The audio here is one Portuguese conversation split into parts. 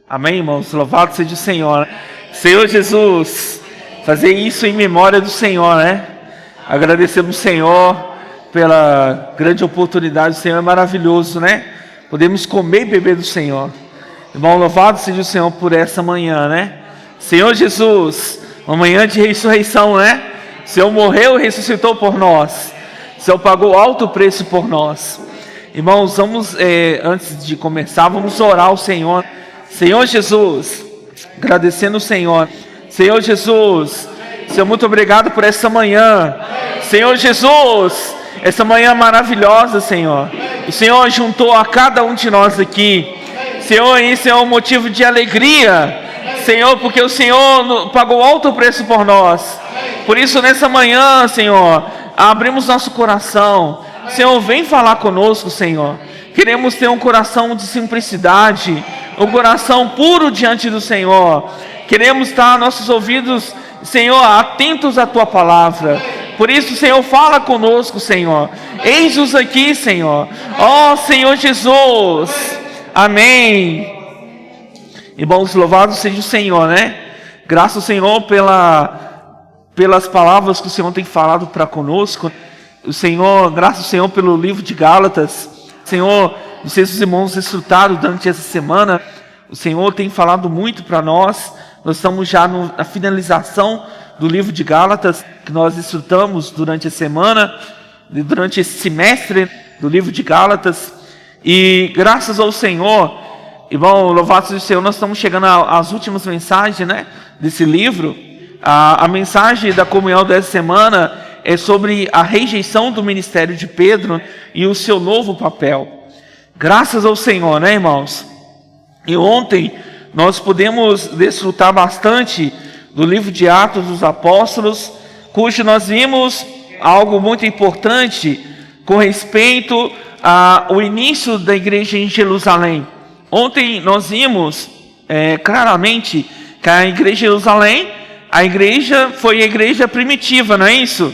Amém, irmãos? Louvado seja o Senhor. Senhor Jesus, fazer isso em memória do Senhor, né? Agradecemos o Senhor pela grande oportunidade. O Senhor é maravilhoso, né? Podemos comer e beber do Senhor. Irmão, louvado seja o Senhor por essa manhã, né? Senhor Jesus, uma manhã de ressurreição, né? O Senhor morreu e ressuscitou por nós. O Senhor pagou alto preço por nós. Irmãos, vamos, antes de começar, vamos orar ao Senhor. Senhor Jesus, agradecendo o Senhor. Senhor Jesus, Senhor, muito obrigado por essa manhã. Senhor Jesus, essa manhã maravilhosa, Senhor. O Senhor juntou a cada um de nós aqui. Senhor, isso é um motivo de alegria. Senhor, porque o Senhor pagou alto preço por nós. Por isso, nessa manhã, Senhor, abrimos nosso coração. Senhor, vem falar conosco, Senhor. Queremos ter um coração de simplicidade, um coração puro diante do Senhor. Queremos estar nossos ouvidos, Senhor, atentos à Tua palavra. Por isso, Senhor, fala conosco, Senhor. Eis-nos aqui, Senhor. Ó Senhor Jesus. Amém. Irmãos, louvado seja o Senhor, né? Graças ao Senhor pelas palavras que o Senhor tem falado para conosco. O Senhor, graças ao Senhor pelo livro de Gálatas. Senhor, não sei se os irmãos desfrutaram durante essa semana. O Senhor tem falado muito para nós. Nós estamos já na finalização do livro de Gálatas, que nós desfrutamos durante a semana, durante esse semestre do livro de Gálatas. E graças ao Senhor, irmão, louvado seja o Senhor, nós estamos chegando às últimas mensagens, né, desse livro. A mensagem da comunhão dessa semana é sobre a rejeição do ministério de Pedro e o seu novo papel. Graças ao Senhor, né, irmãos? E ontem nós pudemos desfrutar bastante do livro de Atos dos Apóstolos, cujo nós vimos algo muito importante com respeito ao início da igreja em Jerusalém. Ontem nós vimos claramente que a igreja de Jerusalém, a igreja foi a igreja primitiva, não é isso?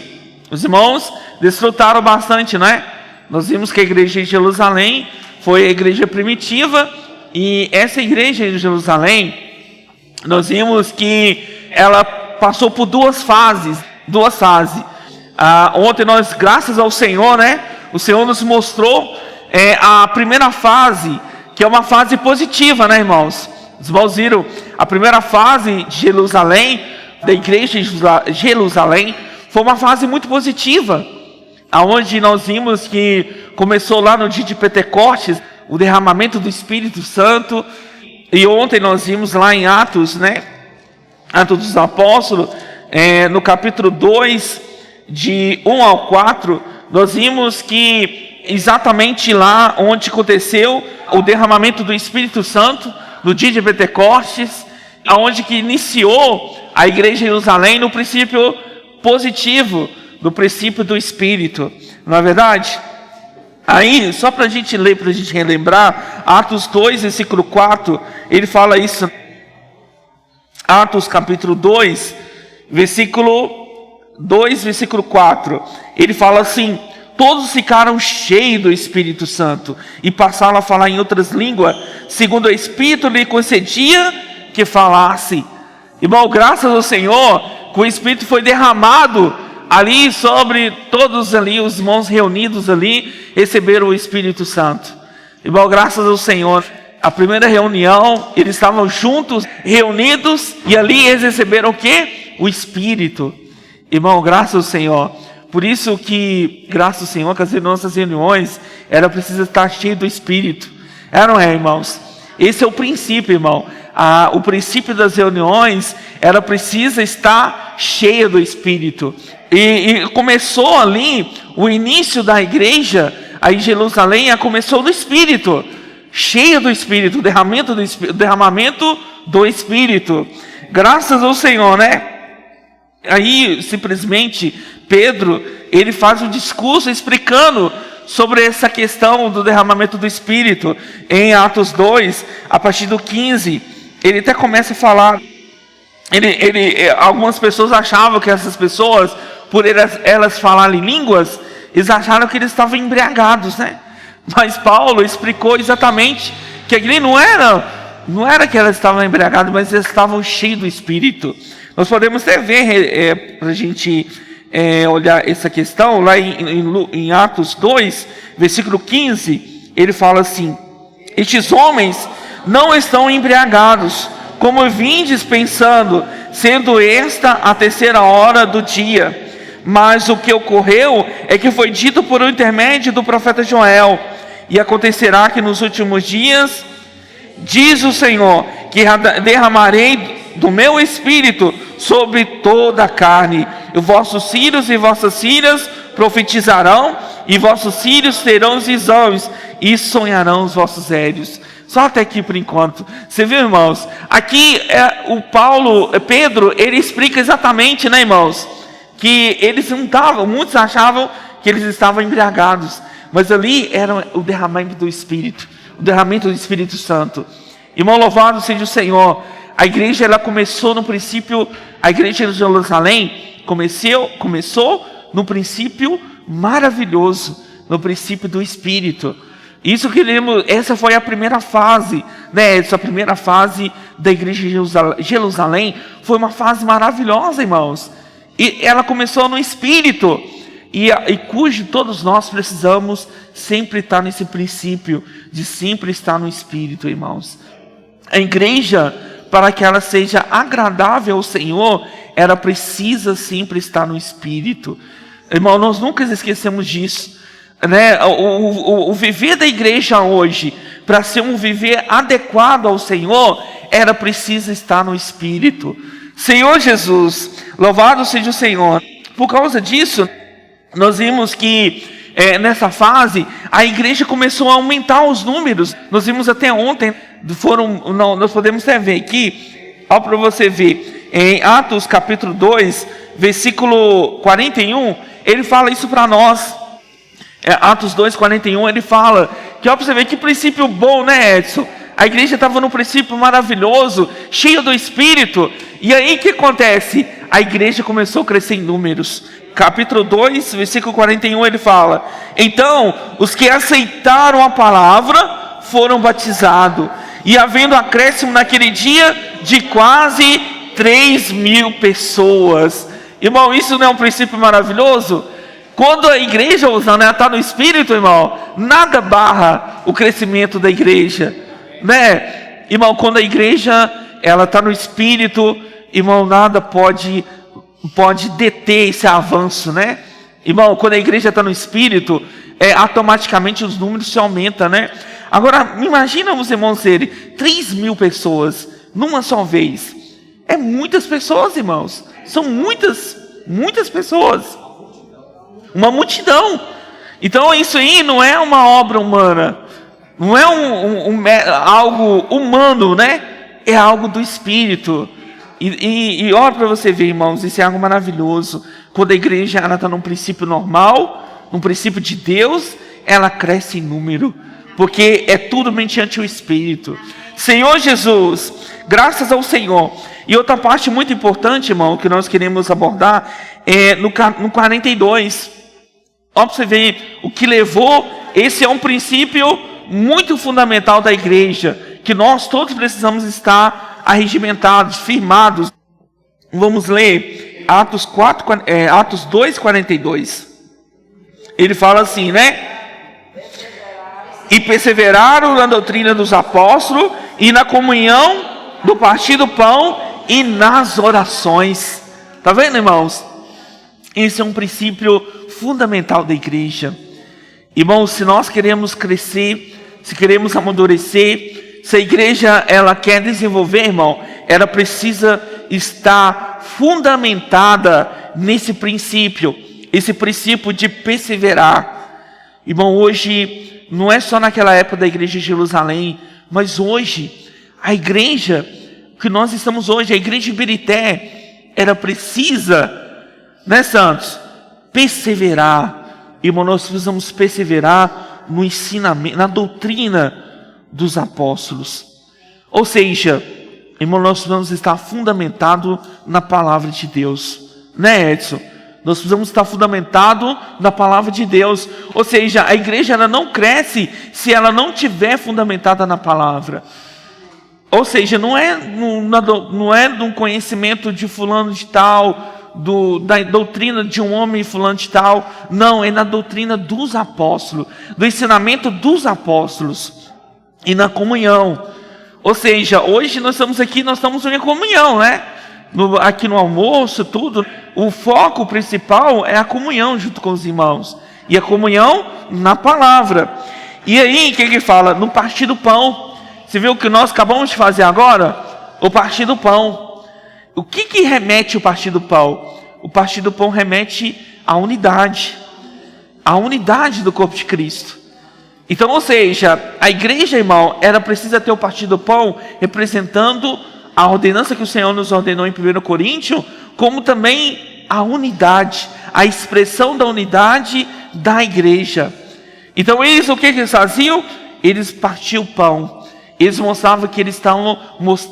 Os irmãos desfrutaram bastante, não é? Nós vimos que a igreja de Jerusalém foi a igreja primitiva, e essa igreja de Jerusalém, nós vimos que ela passou por duas fases. Ontem nós, graças ao Senhor, né? O Senhor nos mostrou a primeira fase, que é uma fase positiva, né, irmãos? Os irmãos viram a primeira fase de Jerusalém, da igreja de Jerusalém, foi uma fase muito positiva, aonde nós vimos que começou lá no dia de Pentecostes, o derramamento do Espírito Santo. E ontem nós vimos lá em Atos, né? Atos dos Apóstolos, no capítulo 2, de 1 ao 4, nós vimos que exatamente lá onde aconteceu o derramamento do Espírito Santo, no dia de Pentecostes, aonde que iniciou a igreja de Jerusalém no princípio positivo, do princípio do Espírito, não é verdade? Aí, só para a gente ler, para a gente relembrar, Atos 2, versículo 4, ele fala isso. Atos capítulo 2, versículo 2, versículo 4, ele fala assim: todos ficaram cheios do Espírito Santo e passaram a falar em outras línguas, segundo o Espírito lhe concedia que falasse. Irmão, graças ao Senhor, que o Espírito foi derramado ali sobre todos ali, os irmãos reunidos ali, receberam o Espírito Santo. Irmão, graças ao Senhor, a primeira reunião, eles estavam juntos, reunidos, e ali eles receberam o quê? O Espírito. Irmão, graças ao Senhor. Por isso que, graças ao Senhor, que as nossas reuniões, era preciso estar cheio do Espírito. Não é, irmãos? Esse é o princípio, irmão. O princípio das reuniões era precisa estar cheia do Espírito. E começou ali o início da igreja aí em Jerusalém, começou do Espírito, cheia do Espírito, derramamento do Espírito. Graças ao Senhor, né? Aí simplesmente Pedro, ele faz um discurso explicando sobre essa questão do derramamento do Espírito em Atos 2, a partir do 15. Ele até começa a falar. Algumas pessoas achavam que essas pessoas, por elas falarem línguas, eles acharam que eles estavam embriagados, né? Mas Paulo explicou exatamente que aquele não era não era que elas estavam embriagadas, mas elas estavam cheias do Espírito. Nós podemos até ver, para a gente olhar essa questão, lá em Atos 2, versículo 15, ele fala assim: estes homens não estão embriagados, como vindes pensando, sendo esta a 3ª hora do dia. Mas o que ocorreu é que foi dito por intermédio do profeta Joel: e acontecerá que nos últimos dias, diz o Senhor, que derramarei do meu espírito sobre toda a carne. E vossos filhos e vossas filhas profetizarão, e vossos filhos terão visões, e sonharão os vossos velhos. Só até aqui por enquanto. Você viu, irmãos? Aqui Pedro, ele explica exatamente, né, irmãos? Que eles não estavam, muitos achavam que eles estavam embriagados, mas ali era o derramamento do Espírito, o derramamento do Espírito Santo. Irmão, louvado seja o Senhor. A igreja, ela começou no princípio, a igreja de Jerusalém começou no princípio maravilhoso, no princípio do Espírito. Isso que essa foi a primeira fase, né? Essa primeira fase da igreja de Jerusalém foi uma fase maravilhosa, irmãos. E ela começou no Espírito, e cujo todos nós precisamos sempre estar nesse princípio, de sempre estar no Espírito, irmãos. A igreja, para que ela seja agradável ao Senhor, ela precisa sempre estar no Espírito. Irmão, nós nunca esquecemos disso, né? O viver da igreja hoje, para ser um viver adequado ao Senhor, ela precisa estar no Espírito. Senhor Jesus, louvado seja o Senhor. Por causa disso, nós vimos que nessa fase a igreja começou a aumentar os números. Nós vimos até ontem, nós podemos até ver aqui, ó, para você ver, em Atos capítulo 2, versículo 41, ele fala isso para nós. Atos 2, 41, ele fala que, ó, para você ver que princípio bom, né, Edson? A igreja estava num princípio maravilhoso, cheio do Espírito. E aí o que acontece? A igreja começou a crescer em números. Capítulo 2, versículo 41, ele fala: então, os que aceitaram a palavra foram batizados. E havendo acréscimo naquele dia de quase 3.000 pessoas. Irmão, isso não é um princípio maravilhoso? Quando a igreja, ela está no Espírito, irmão, nada barra o crescimento da igreja, né? Irmão, quando a igreja ela está no Espírito, irmão, nada pode deter esse avanço, né? Irmão, quando a igreja está no Espírito, automaticamente os números se aumentam, né? Agora, imagina os irmãos serem 3.000 pessoas numa só vez. É muitas pessoas, irmãos. São muitas pessoas. Uma multidão. Então isso aí não é uma obra humana. Não é algo humano, né? É algo do Espírito. E olha para você ver, irmãos, isso é algo maravilhoso. Quando a igreja está num princípio normal, num princípio de Deus, ela cresce em número, porque é tudo mediante o Espírito. Senhor Jesus, graças ao Senhor. E outra parte muito importante, irmão, que nós queremos abordar é no 42. Olha para você ver o que levou. Esse é um princípio muito fundamental da igreja, que nós todos precisamos estar arregimentados, firmados. Vamos ler Atos 2:42. Ele fala assim, né? E perseveraram na doutrina dos apóstolos e na comunhão do partir do pão e nas orações. Tá vendo, irmãos? Esse é um princípio fundamental da igreja. Irmãos, se nós queremos crescer, se queremos amadurecer, se a igreja ela quer desenvolver, irmão, ela precisa estar fundamentada nesse princípio, esse princípio de perseverar. Irmão, hoje não é só naquela época da igreja de Jerusalém, mas hoje a igreja que nós estamos hoje, a igreja de Ibirité, ela precisa, né, santos, perseverar. Irmão, nós precisamos perseverar no ensinamento, na doutrina dos apóstolos. Ou seja, irmão, nós precisamos estar fundamentado na palavra de Deus, né, Edson? Nós precisamos estar fundamentado na palavra de Deus. Ou seja, a igreja ela não cresce se ela não tiver fundamentada na palavra. Ou seja, não é no conhecimento de fulano de tal, da doutrina de um homem fulano de tal. Não, é na doutrina dos apóstolos, do ensinamento dos apóstolos e na comunhão. Ou seja, hoje nós estamos aqui, nós estamos em comunhão, né? Aqui no almoço, tudo. O foco principal é a comunhão junto com os irmãos. E a comunhão na palavra. E aí, o que ele fala? No partir do pão. Você viu o que nós acabamos de fazer agora? O partir do pão. O que remete o partir do pão? O partir do pão remete à unidade. A unidade do corpo de Cristo. Então, ou seja, a igreja, irmão, ela precisa ter o partir do pão representando a ordenança que o Senhor nos ordenou em 1 Coríntios, como também a unidade, a expressão da unidade da igreja. Então eles, o que eles faziam? Eles partiam o pão. Eles mostravam que eles estavam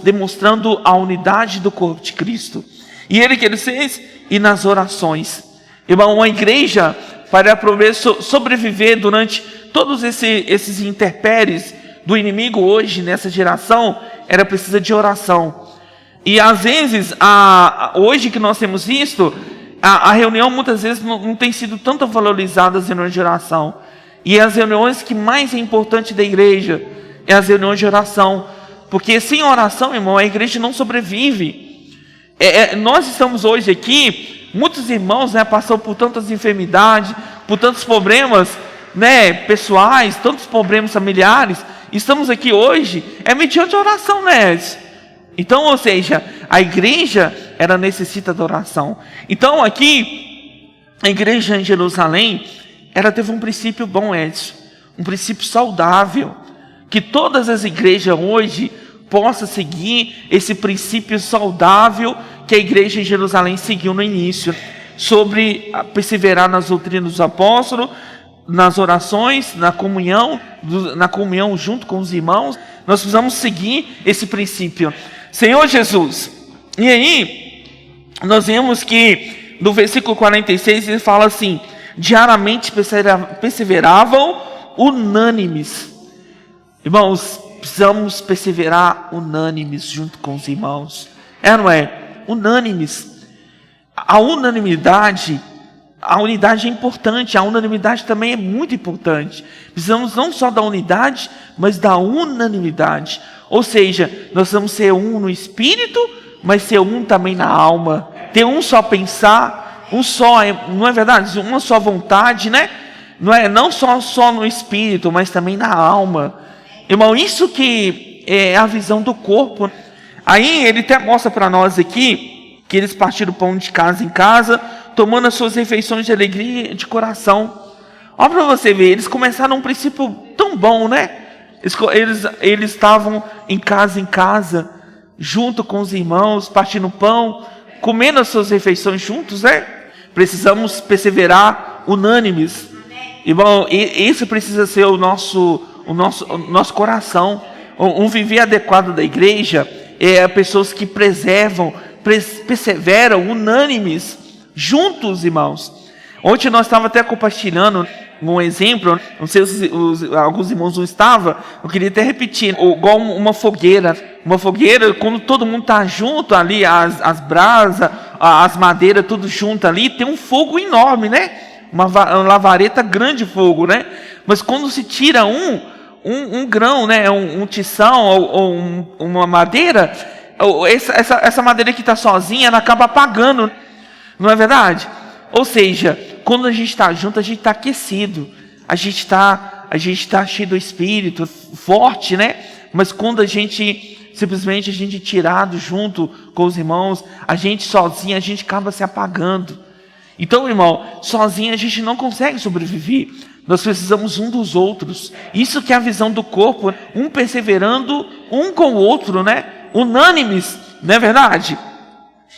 demonstrando a unidade do corpo de Cristo. E ele que ele fez? E nas orações. Irmão, uma igreja, para poder sobreviver durante todos esses intempéries do inimigo hoje, nessa geração, era precisa de oração. E às vezes, hoje que nós temos visto, a reunião muitas vezes não tem sido tanto valorizada as reuniões de oração. E as reuniões que mais é importante da igreja é as reuniões de oração. Porque sem oração, irmão, a igreja não sobrevive. Nós estamos hoje aqui, muitos irmãos, né, passam por tantas enfermidades, por tantos problemas, né, pessoais, tantos problemas familiares. Estamos aqui hoje, mediante a oração, né? Então, ou seja, a igreja, ela necessita da oração. Então, aqui, a igreja em Jerusalém, ela teve um princípio bom, Edson, um princípio saudável, que todas as igrejas hoje possam seguir esse princípio saudável que a igreja em Jerusalém seguiu no início, sobre perseverar nas doutrinas dos apóstolos, nas orações, na comunhão junto com os irmãos. Nós precisamos seguir esse princípio. Senhor Jesus, e aí, nós vemos que no versículo 46 ele fala assim: diariamente perseveravam unânimes. Irmãos, precisamos perseverar unânimes junto com os irmãos. Não é? Unânimes. A unanimidade, a unidade é importante, a unanimidade também é muito importante. Precisamos não só da unidade, mas da unanimidade. Ou seja, nós vamos ser um no espírito, mas ser um também na alma. Ter um só pensar, um só, não é verdade? Uma só vontade, né? Não só no espírito, mas também na alma. Irmão, isso que é a visão do corpo. Aí ele até mostra para nós aqui que eles partiram o pão de casa em casa, tomando as suas refeições de alegria de coração. Olha para você ver, eles começaram um princípio tão bom, né? Eles estavam em casa, junto com os irmãos, partindo pão, comendo as suas refeições juntos, né? Precisamos perseverar unânimes. Irmão, esse precisa ser o nosso coração. Um viver adequado da igreja é pessoas que perseveram unânimes, juntos, irmãos. Ontem nós estávamos até compartilhando um exemplo, não sei se alguns irmãos não estavam, eu queria até repetir, igual uma fogueira, quando todo mundo está junto ali, as brasas, as madeiras, tudo junto ali, tem um fogo enorme, né? Uma lavareta grande de fogo, né? Mas quando se tira um grão, né? Um tição ou uma madeira, essa madeira que está sozinha, ela acaba apagando, não é verdade? Ou seja, quando a gente está junto, a gente está aquecido, a gente está cheio do Espírito, forte, né? Mas quando a gente é tirado junto com os irmãos, a gente sozinho, a gente acaba se apagando. Então, irmão, sozinho a gente não consegue sobreviver. Nós precisamos um dos outros. Isso que é a visão do corpo, um perseverando um com o outro, né? Unânimes, não é verdade?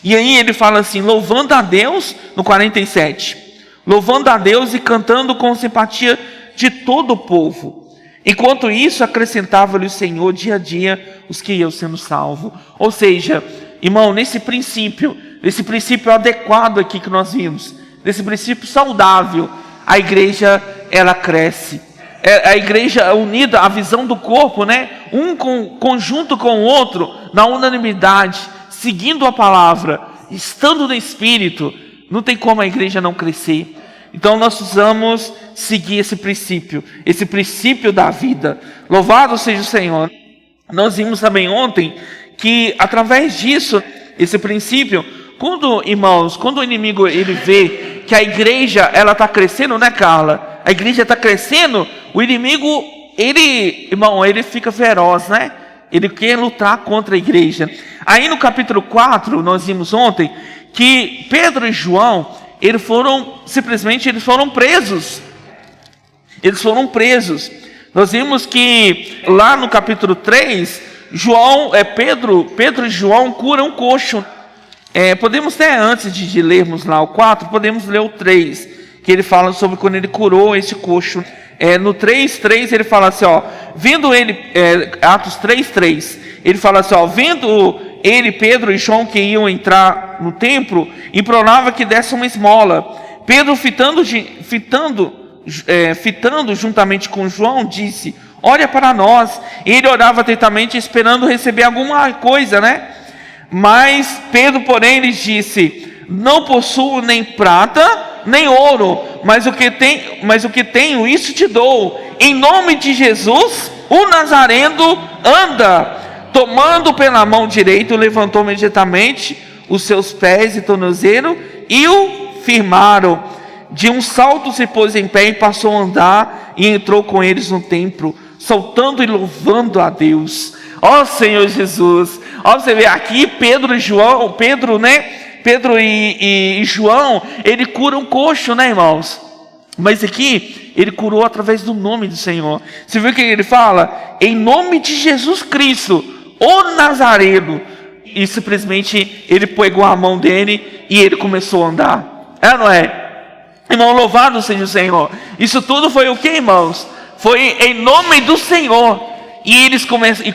E aí ele fala assim, louvando a Deus, no 47, louvando a Deus e cantando com simpatia de todo o povo. Enquanto isso, acrescentava-lhe o Senhor dia a dia os que iam sendo salvos. Ou seja, irmão, nesse princípio adequado aqui que nós vimos, nesse princípio saudável, a igreja, ela cresce, a igreja unida, a visão do corpo, né? Conjunto com o outro, na unanimidade, seguindo a palavra, estando no Espírito, não tem como a igreja não crescer. Então nós precisamos seguir esse princípio da vida. Louvado seja o Senhor. Nós vimos também ontem que através disso, esse princípio, quando o inimigo ele vê que a igreja ela está crescendo, né, Carla? A igreja está crescendo, o inimigo ele fica feroz, né? Ele quer lutar contra a igreja. Aí no capítulo 4, nós vimos ontem que Pedro e João, eles foram presos. Eles foram presos. Nós vimos que lá no capítulo 3, Pedro e João curam um coxo. Podemos até, antes de lermos lá o 4, podemos ler o 3, que ele fala sobre quando ele curou esse coxo. No 3:3 ele fala assim, ó, vendo ele, Atos 3:3, ele fala assim, ó, vendo ele, Pedro e João que iam entrar no templo, implorava que desse uma esmola. Pedro, fitando juntamente com João, disse, olha para nós. Ele orava atentamente, esperando receber alguma coisa, né? Mas Pedro, porém, lhes disse, não possuo nem prata, nem ouro, mas o que tenho, isso te dou. Em nome de Jesus, o Nazareno, anda. Tomando pela mão direita, levantou imediatamente os seus pés e tornozelo e o firmaram. De um salto se pôs em pé e passou a andar e entrou com eles no templo, saltando e louvando a Deus. Ó Senhor Jesus, ó, você vê aqui Pedro e João, Pedro e João, ele cura um coxo, né, irmãos? Mas aqui, ele curou através do nome do Senhor. Você viu que ele fala? Em nome de Jesus Cristo, o Nazareno. E simplesmente ele pegou a mão dele e ele começou a andar. Não é? Irmão, louvado seja o Senhor. Isso tudo foi o que, irmãos? Foi em nome do Senhor. E eles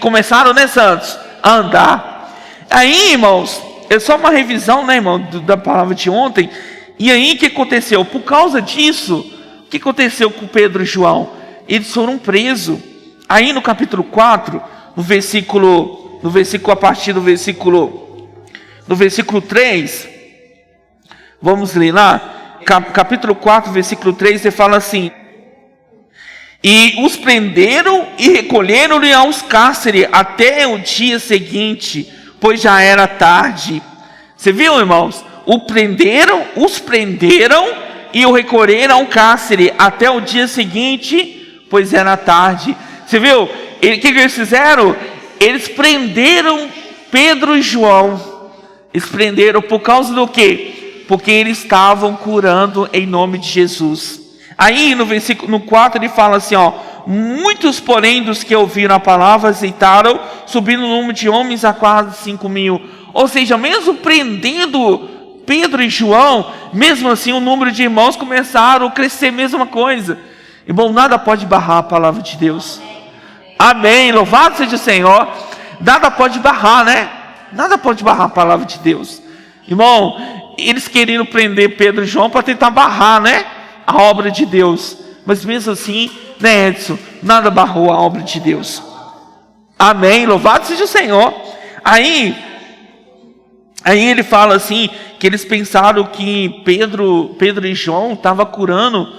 começaram, né, santos? A andar. Aí, irmãos, é só uma revisão, né, irmão, da palavra de ontem. E aí, o que aconteceu? Por causa disso, o que aconteceu com Pedro e João? Eles foram presos. Aí no capítulo 4, a partir do versículo 3, vamos ler lá. Capítulo 4, versículo 3, ele fala assim: e os prenderam e recolheram-lhe aos cárceres até o dia seguinte, pois já era tarde. Você viu, irmãos? Os prenderam e o recolheram ao cárcere até o dia seguinte, pois era tarde. Você viu? O que eles fizeram? Eles prenderam Pedro e João. Eles prenderam por causa do quê? Porque eles estavam curando em nome de Jesus. Aí no 4 ele fala assim, ó: muitos, porém, dos que ouviram a palavra aceitaram, subindo o número de homens a quase 5.000. Ou seja, mesmo prendendo Pedro e João, mesmo assim o número de irmãos começaram a crescer, mesma coisa. Irmão, nada pode barrar a palavra de Deus. Amém, louvado seja o Senhor. Nada pode barrar, né? Nada pode barrar a palavra de Deus. Irmão, eles queriam prender Pedro e João para tentar barrar, né, a obra de Deus. Mas mesmo assim, né, Edson, nada barrou a obra de Deus. Amém, louvado seja o Senhor. Aí ele fala assim, que eles pensaram que Pedro e João estavam curando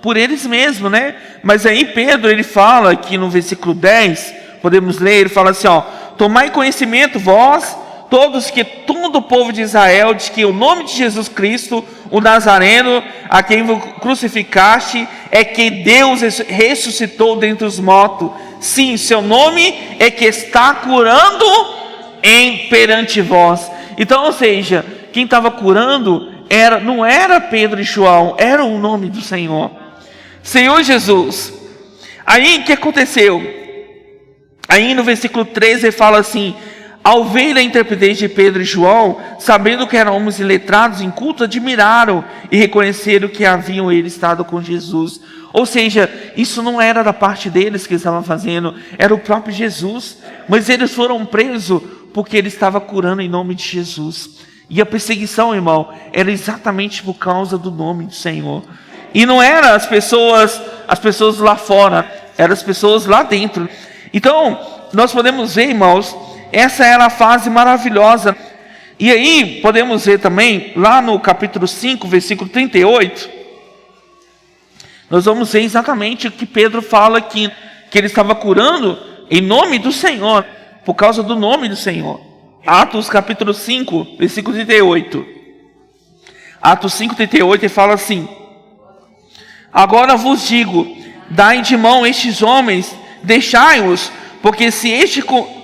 por eles mesmos, né? Mas aí Pedro, ele fala aqui no versículo 10, podemos ler, ele fala assim, ó: tomai conhecimento vós, todos, que todo o povo de Israel, de que o nome de Jesus Cristo, o Nazareno, a quem crucificaste, é que Deus ressuscitou dentre os mortos. Sim, seu nome é que está curando perante vós. Então, ou seja, quem estava curando não era Pedro e João, era o nome do Senhor. Senhor Jesus. Aí o que aconteceu? Aí no versículo 13 ele fala assim: ao ver a intrepidez de Pedro e João, sabendo que eram homens iletrados, incultos, admiraram e reconheceram que haviam eles estado com Jesus. Ou seja, isso não era da parte deles que eles estavam fazendo, era o próprio Jesus. Mas eles foram presos porque ele estava curando em nome de Jesus. E a perseguição, irmão, era exatamente por causa do nome do Senhor. E não era as pessoas as pessoas lá fora, eram as pessoas lá dentro. Então, nós podemos ver, irmãos, essa era a fase maravilhosa. E aí, podemos ver também, lá no capítulo 5, versículo 38, nós vamos ver exatamente o que Pedro fala aqui, que ele estava curando em nome do Senhor, por causa do nome do Senhor. Atos capítulo 5, versículo 38. Atos 5, 38, ele fala assim: agora vos digo, dai de mão estes homens, deixai-os, porque se este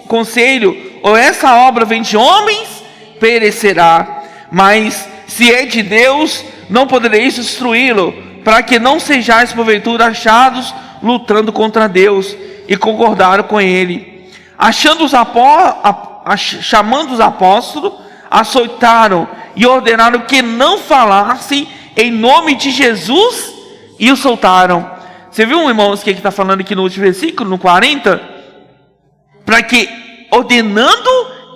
conselho ou essa obra vem de homens, perecerá. Mas se é de Deus, não podereis destruí-lo, para que não sejais porventura achados lutando contra Deus. E concordaram com ele. Chamando os apóstolos, açoitaram e ordenaram que não falassem em nome de Jesus, e o soltaram. Você viu, irmãos, que está falando aqui no último versículo, no 40? Para que, ordenando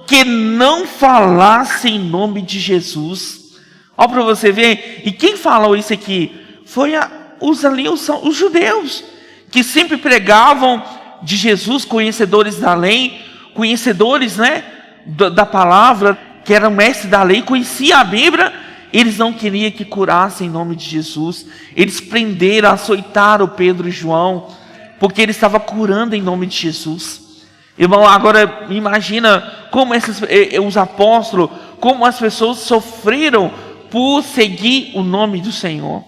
que não falasse em nome de Jesus. Olha para você ver. E quem falou isso aqui? Foi os judeus, que sempre pregavam de Jesus, conhecedores da lei, conhecedores, né, da palavra, que eram mestres da lei, conheciam a Bíblia. Eles não queriam que curassem em nome de Jesus. Eles prenderam, açoitaram Pedro e João, porque ele estava curando em nome de Jesus. Irmão, agora imagina como os apóstolos, como as pessoas sofreram por seguir o nome do Senhor.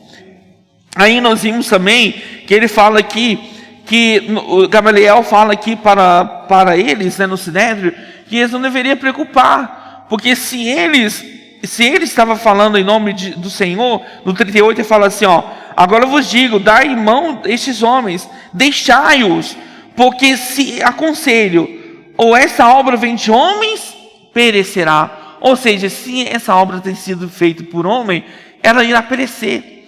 Aí nós vimos também que ele fala aqui, que o Gamaliel fala aqui para eles, né, no Sinédrio, que eles não deveriam preocupar, porque se ele estava falando em nome do Senhor, no 38 ele fala assim, ó: agora eu vos digo, dai mão estes homens, deixai-os, porque se aconselho, ou essa obra vem de homens, perecerá. Ou seja, se essa obra tem sido feita por homem, ela irá perecer,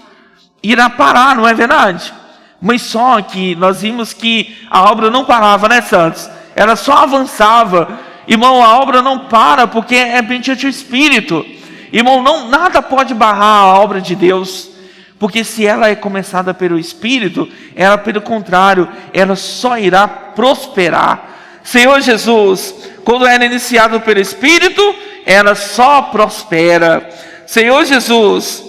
irá parar, não é verdade? Mas só que nós vimos que a obra não parava, né, Santos? Ela só avançava. Irmão, a obra não para, porque é mediante o Espírito. Irmão, nada pode barrar a obra de Deus, porque se ela é começada pelo Espírito, ela, pelo contrário, ela só irá prosperar. Senhor Jesus, quando ela é iniciada pelo Espírito, ela só prospera. Senhor Jesus,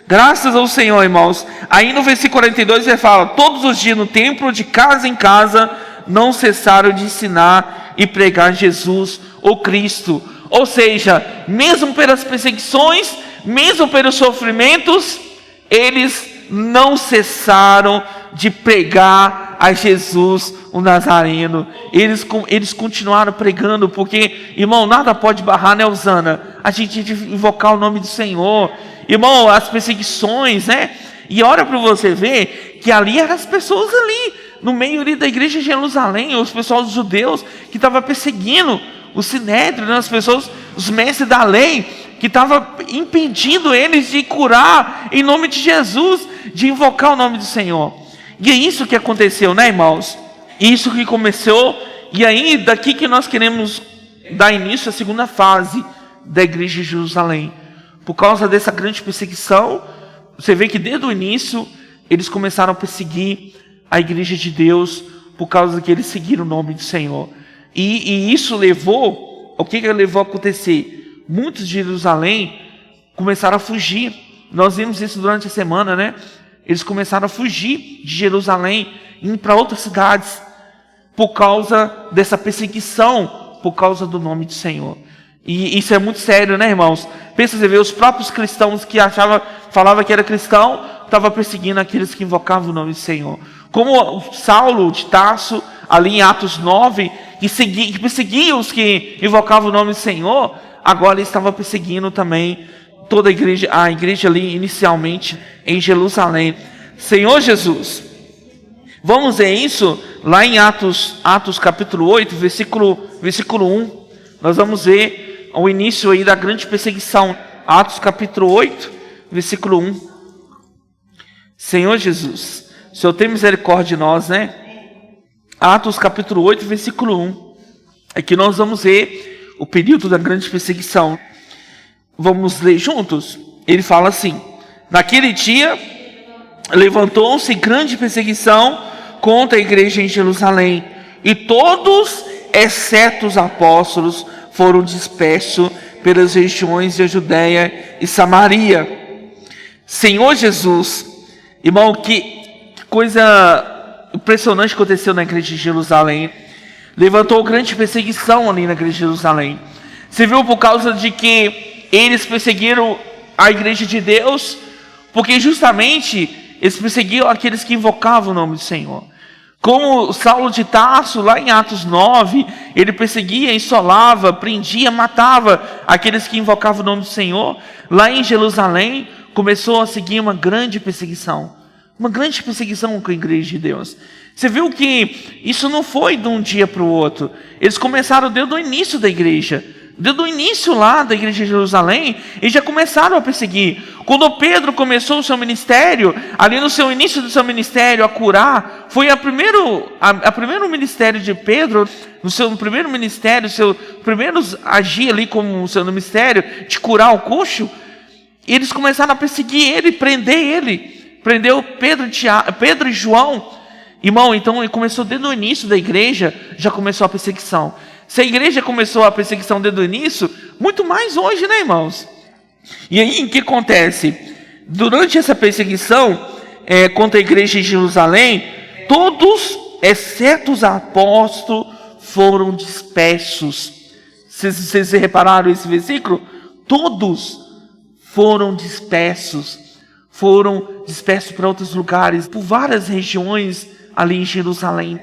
graças ao Senhor, irmãos. Aí no versículo 42 ele fala: todos os dias no templo, de casa em casa, não cessaram de ensinar e pregar Jesus, o Cristo. Ou seja, mesmo pelas perseguições, mesmo pelos sofrimentos, eles não cessaram de pregar a Jesus, o Nazareno. Eles continuaram pregando, porque, irmão, nada pode barrar, né, Osana? A gente tem que invocar o nome do Senhor. Irmão, as perseguições, né? E olha para você ver que ali eram as pessoas ali, no meio ali da igreja de Jerusalém, os pessoal dos judeus que estavam perseguindo o Sinédrio, né? As pessoas, os mestres da lei, que estavam impedindo eles de curar em nome de Jesus, de invocar o nome do Senhor. E é isso que aconteceu, né, irmãos? Isso que começou, e aí daqui que nós queremos dar início à segunda fase da igreja de Jerusalém. Por causa dessa grande perseguição, você vê que desde o início eles começaram a perseguir a igreja de Deus, por causa que eles seguiram o nome do Senhor. E isso levou, o que levou a acontecer? Muitos de Jerusalém começaram a fugir. Nós vimos isso durante a semana, né? Eles começaram a fugir de Jerusalém, indo para outras cidades, por causa dessa perseguição, por causa do nome do Senhor. E isso é muito sério, né, irmãos? Pensa você ver, os próprios cristãos que falavam que era cristão, estavam perseguindo aqueles que invocavam o nome do Senhor. Como Saulo de Tarso, ali em Atos 9, que perseguia os que invocavam o nome do Senhor, agora ele estava perseguindo também toda a igreja ali inicialmente em Jerusalém. Senhor Jesus, vamos ver isso lá em Atos capítulo 8, versículo 1. Nós vamos ver o início aí da grande perseguição. Atos capítulo 8, versículo 1. Senhor Jesus, o Senhor tem misericórdia de nós, né? Atos capítulo 8, versículo 1. Aqui nós vamos ver o período da grande perseguição. Vamos ler juntos? Ele fala assim: naquele dia, levantou-se grande perseguição contra a igreja em Jerusalém, e todos, exceto os apóstolos, foram dispersos pelas regiões de Judéia e Samaria. Senhor Jesus, irmão, que coisa impressionante aconteceu na igreja de Jerusalém. Levantou grande perseguição ali na igreja de Jerusalém. Você viu por causa de que eles perseguiram a igreja de Deus, porque justamente eles perseguiam aqueles que invocavam o nome do Senhor. Como Saulo de Tarso, lá em Atos 9, ele perseguia, insolava, prendia, matava aqueles que invocavam o nome do Senhor. Lá em Jerusalém, começou a seguir uma grande perseguição com a igreja de Deus. Você viu que isso não foi de um dia para o outro. Eles começaram desde o início da igreja. Desde o início lá da igreja de Jerusalém, eles já começaram a perseguir. Quando Pedro começou o seu ministério, ali no seu início do seu ministério, a curar, foi a primeiro ministério de Pedro, no seu primeiro ministério, seu primeiro agir ali como o seu ministério, de curar o coxo. Eles começaram a perseguir ele, prender ele. Prendeu Pedro e João. Irmão, então ele começou desde o início da igreja, já começou a perseguição. Se a igreja começou a perseguição desde o início, muito mais hoje, né, irmãos? E aí, o que acontece? Durante essa perseguição contra a igreja de Jerusalém, todos, exceto os apóstolos, foram dispersos. Vocês repararam esse versículo? Todos foram dispersos para outros lugares, por várias regiões ali em Jerusalém.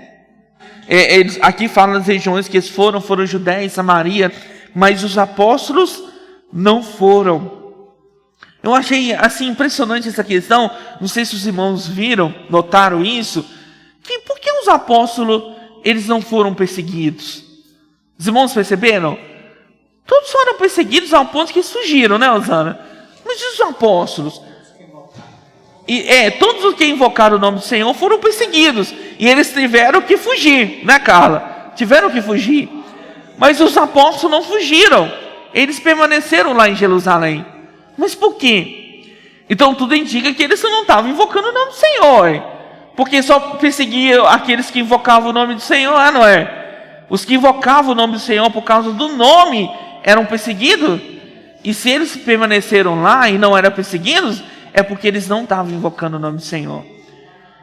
Aqui fala das regiões que eles foram Judéia e Samaria, mas os apóstolos não foram. Eu achei assim impressionante essa questão. Não sei se os irmãos notaram isso, que por que os apóstolos eles não foram perseguidos? Os irmãos perceberam? Todos foram perseguidos ao ponto que eles fugiram, né, Osana? Mas e os apóstolos? Todos os que invocaram o nome do Senhor foram perseguidos, e eles tiveram que fugir, né, Carla? Tiveram que fugir. Mas os apóstolos não fugiram, eles permaneceram lá em Jerusalém. Mas por quê? Então tudo indica que eles não estavam invocando o nome do Senhor, porque só perseguiam aqueles que invocavam o nome do Senhor, não é? Os que invocavam o nome do Senhor por causa do nome eram perseguidos, e se eles permaneceram lá e não eram perseguidos, é porque eles não estavam invocando o nome do Senhor.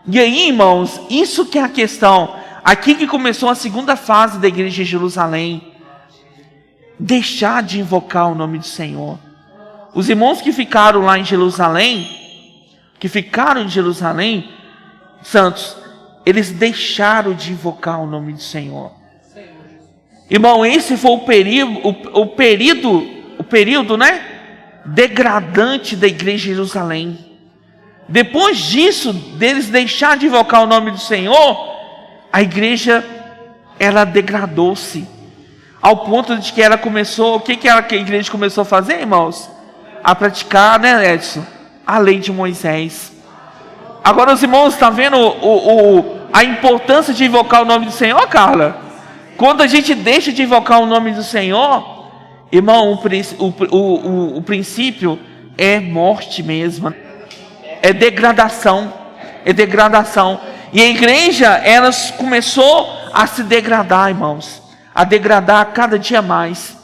E aí, irmãos, isso que é a questão. Aqui que começou a segunda fase da igreja de Jerusalém. Deixar de invocar o nome do Senhor. Os irmãos que ficaram lá em Jerusalém, santos, eles deixaram de invocar o nome do Senhor. Irmão, esse foi o período, né? Degradante da igreja de Jerusalém. Depois disso, deles deixar de invocar o nome do Senhor, a igreja ela degradou-se ao ponto de que ela começou, o que a igreja começou a fazer, irmãos? A praticar, né, Edson? A lei de Moisés. Agora os irmãos estão vendo a importância de invocar o nome do Senhor, Carla? Quando a gente deixa de invocar o nome do Senhor, irmão, o princípio é morte mesmo, é degradação. E a igreja, ela começou a se degradar, irmãos, a degradar cada dia mais.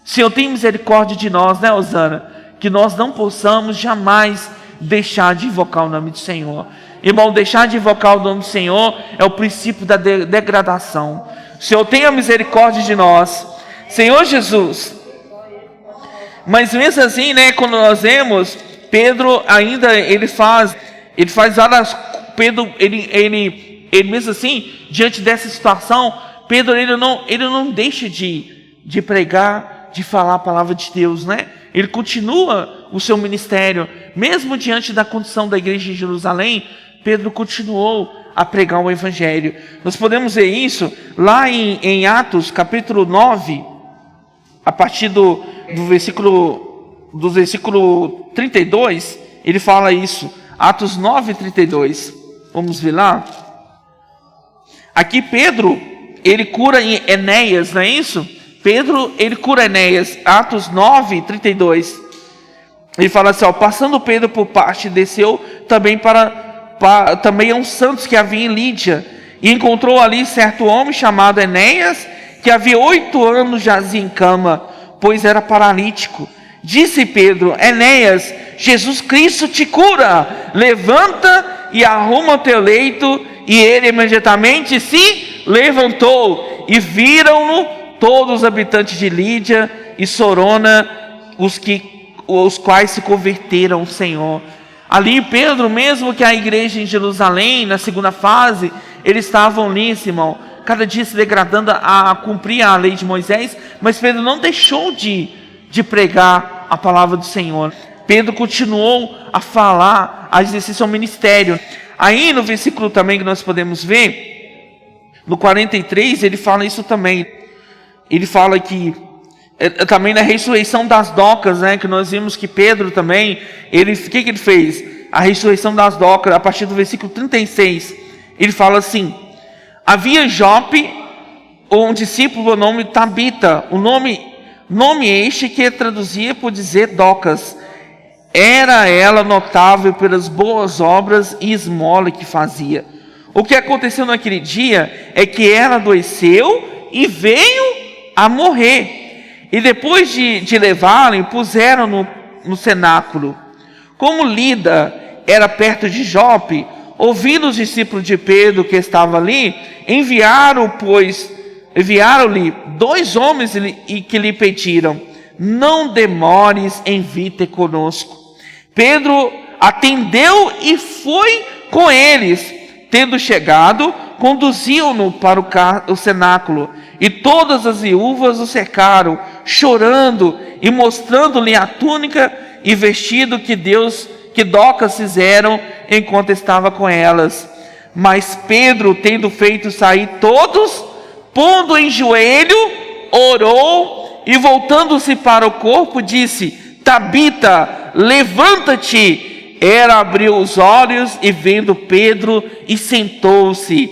Senhor, tem misericórdia de nós, né, Osana? Que nós não possamos jamais deixar de invocar o nome do Senhor. Irmão, deixar de invocar o nome do Senhor é o princípio da degradação. Senhor, tenha misericórdia de nós, Senhor Jesus. Mas mesmo assim, né, quando nós vemos, Pedro ainda, ele faz várias, ele mesmo assim, diante dessa situação, Pedro, ele não deixa de pregar, de falar a palavra de Deus, né? Ele continua o seu ministério, mesmo diante da condição da igreja de Jerusalém, Pedro continuou a pregar o evangelho. Nós podemos ver isso lá em Atos, capítulo 9, a partir do versículo 32, ele fala isso. Atos 9, 32. Vamos ver lá. Aqui Pedro, ele cura Enéas, não é isso? Pedro, ele cura Enéas. Atos 9, 32. Ele fala assim, passando Pedro por parte, desceu também para também a uns santos que havia em Lídia, e encontrou ali certo homem chamado Enéas, que havia 8 anos jazia em cama, pois era paralítico. Disse Pedro: Enéas, Jesus Cristo te cura, levanta e arruma o teu leito. E ele imediatamente se levantou, e viram-no todos os habitantes de Lídia e Sorona, os quais se converteram ao Senhor. Ali Pedro, mesmo que a igreja em Jerusalém, na segunda fase, eles estavam ali, irmão, cada dia se degradando a cumprir a lei de Moisés, mas Pedro não deixou de pregar a palavra do Senhor. Pedro continuou a falar, a exercer seu ministério. Aí no versículo também que nós podemos ver, no 43, ele fala isso também. Ele fala que também na ressurreição das docas, né, que nós vimos que Pedro também, o que ele fez? A ressurreição das docas, a partir do versículo 36, ele fala assim: havia em Jope um discípulo, o nome Tabita, o nome este que traduzia por dizer docas. Era ela notável pelas boas obras e esmola que fazia. O que aconteceu naquele dia é que ela adoeceu e veio a morrer. E depois de levá-la, puseram no cenáculo. Como Lida era perto de Jope, ouvindo os discípulos de Pedro que estavam ali, enviaram-lhe 2 homens e que lhe pediram: não demores em vir ter conosco. Pedro atendeu e foi com eles. Tendo chegado, conduziu-no para o cenáculo, e todas as viúvas o cercaram, chorando e mostrando-lhe a túnica e vestido que Docas fizeram enquanto estava com elas. Mas Pedro, tendo feito sair todos, pondo em joelho, orou, e voltando-se para o corpo, disse: Tabita, levanta-te. Ela abriu os olhos e vendo Pedro, e sentou-se.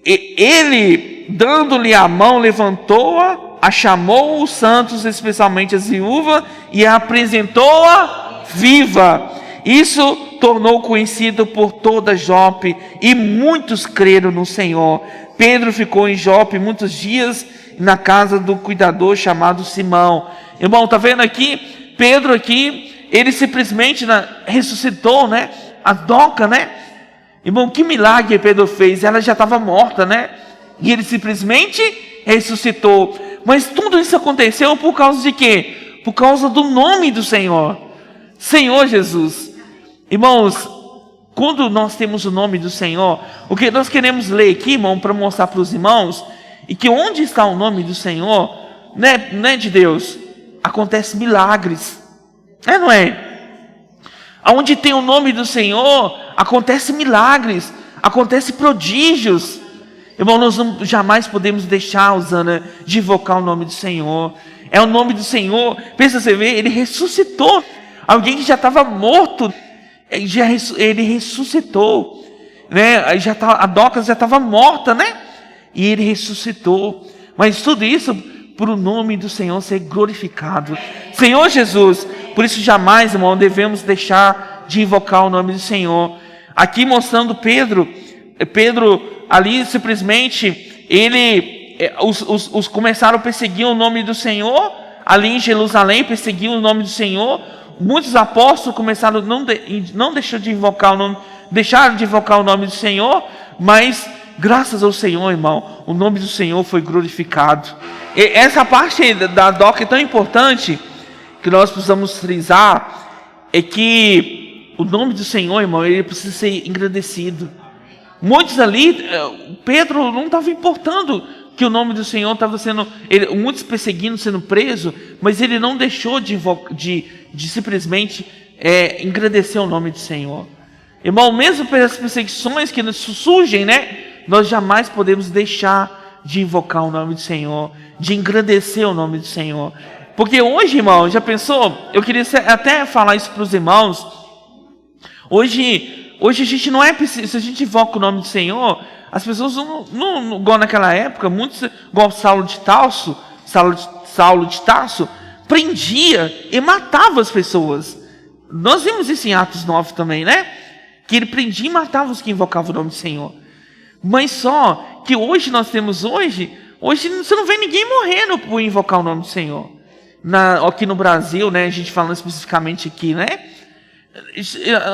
Ele, dando-lhe a mão, levantou-a, chamou os santos, especialmente as viúvas, e a apresentou-a viva. Isso tornou conhecido por toda Jope, e muitos creram no Senhor. Pedro ficou em Jope muitos dias, na casa do cuidador chamado Simão. Irmão, está vendo aqui? Pedro aqui, ele simplesmente ressuscitou, né? A Doca, né? Irmão, que milagre Pedro fez. Ela já estava morta, né? E ele simplesmente ressuscitou. Mas tudo isso aconteceu por causa de quê? Por causa do nome do Senhor. Senhor Jesus. Irmãos, quando nós temos o nome do Senhor, o que nós queremos ler aqui, irmão, para mostrar para os irmãos, e que onde está o nome do Senhor, né, de Deus, acontece milagres. Não é? Onde tem o nome do Senhor, acontece milagres, acontece prodígios. Irmão, nós jamais podemos deixar, Osana, de invocar o nome do Senhor. É o nome do Senhor. Pensa, você vê, ele ressuscitou. Alguém que já estava morto, ele ressuscitou, né? A Docas já estava morta, né? E ele ressuscitou. Mas tudo isso por o nome do Senhor ser glorificado. Senhor Jesus. Por isso jamais, irmão, devemos deixar de invocar o nome do Senhor. Aqui mostrando Pedro ali simplesmente, os começaram a perseguir o nome do Senhor, ali em Jerusalém, perseguiam o nome do Senhor. Muitos apóstolos começaram, não deixaram de invocar o nome do Senhor, mas graças ao Senhor, irmão, o nome do Senhor foi glorificado. E essa parte da Doca é tão importante, que nós precisamos frisar, é que o nome do Senhor, irmão, ele precisa ser engrandecido. Muitos ali, Pedro não estava importando que o nome do Senhor estava sendo, muitos perseguindo, sendo preso, mas ele não deixou de simplesmente engrandecer o nome do Senhor. Irmão, mesmo pelas perseguições que nos surgem, né, nós jamais podemos deixar de invocar o nome do Senhor, de engrandecer o nome do Senhor. Porque hoje, irmão, já pensou? Eu queria até falar isso para os irmãos. Hoje a gente não é preciso, se a gente invoca o nome do Senhor, as pessoas não igual naquela época, muitos, igual Saulo de Tarso, prendia e matava as pessoas. Nós vimos isso em Atos 9 também, né? que ele prendia e matava os que invocavam o nome do Senhor. Mas só que hoje nós temos hoje você não vê ninguém morrendo por invocar o nome do Senhor. Aqui no Brasil, né, a gente falando especificamente aqui, né,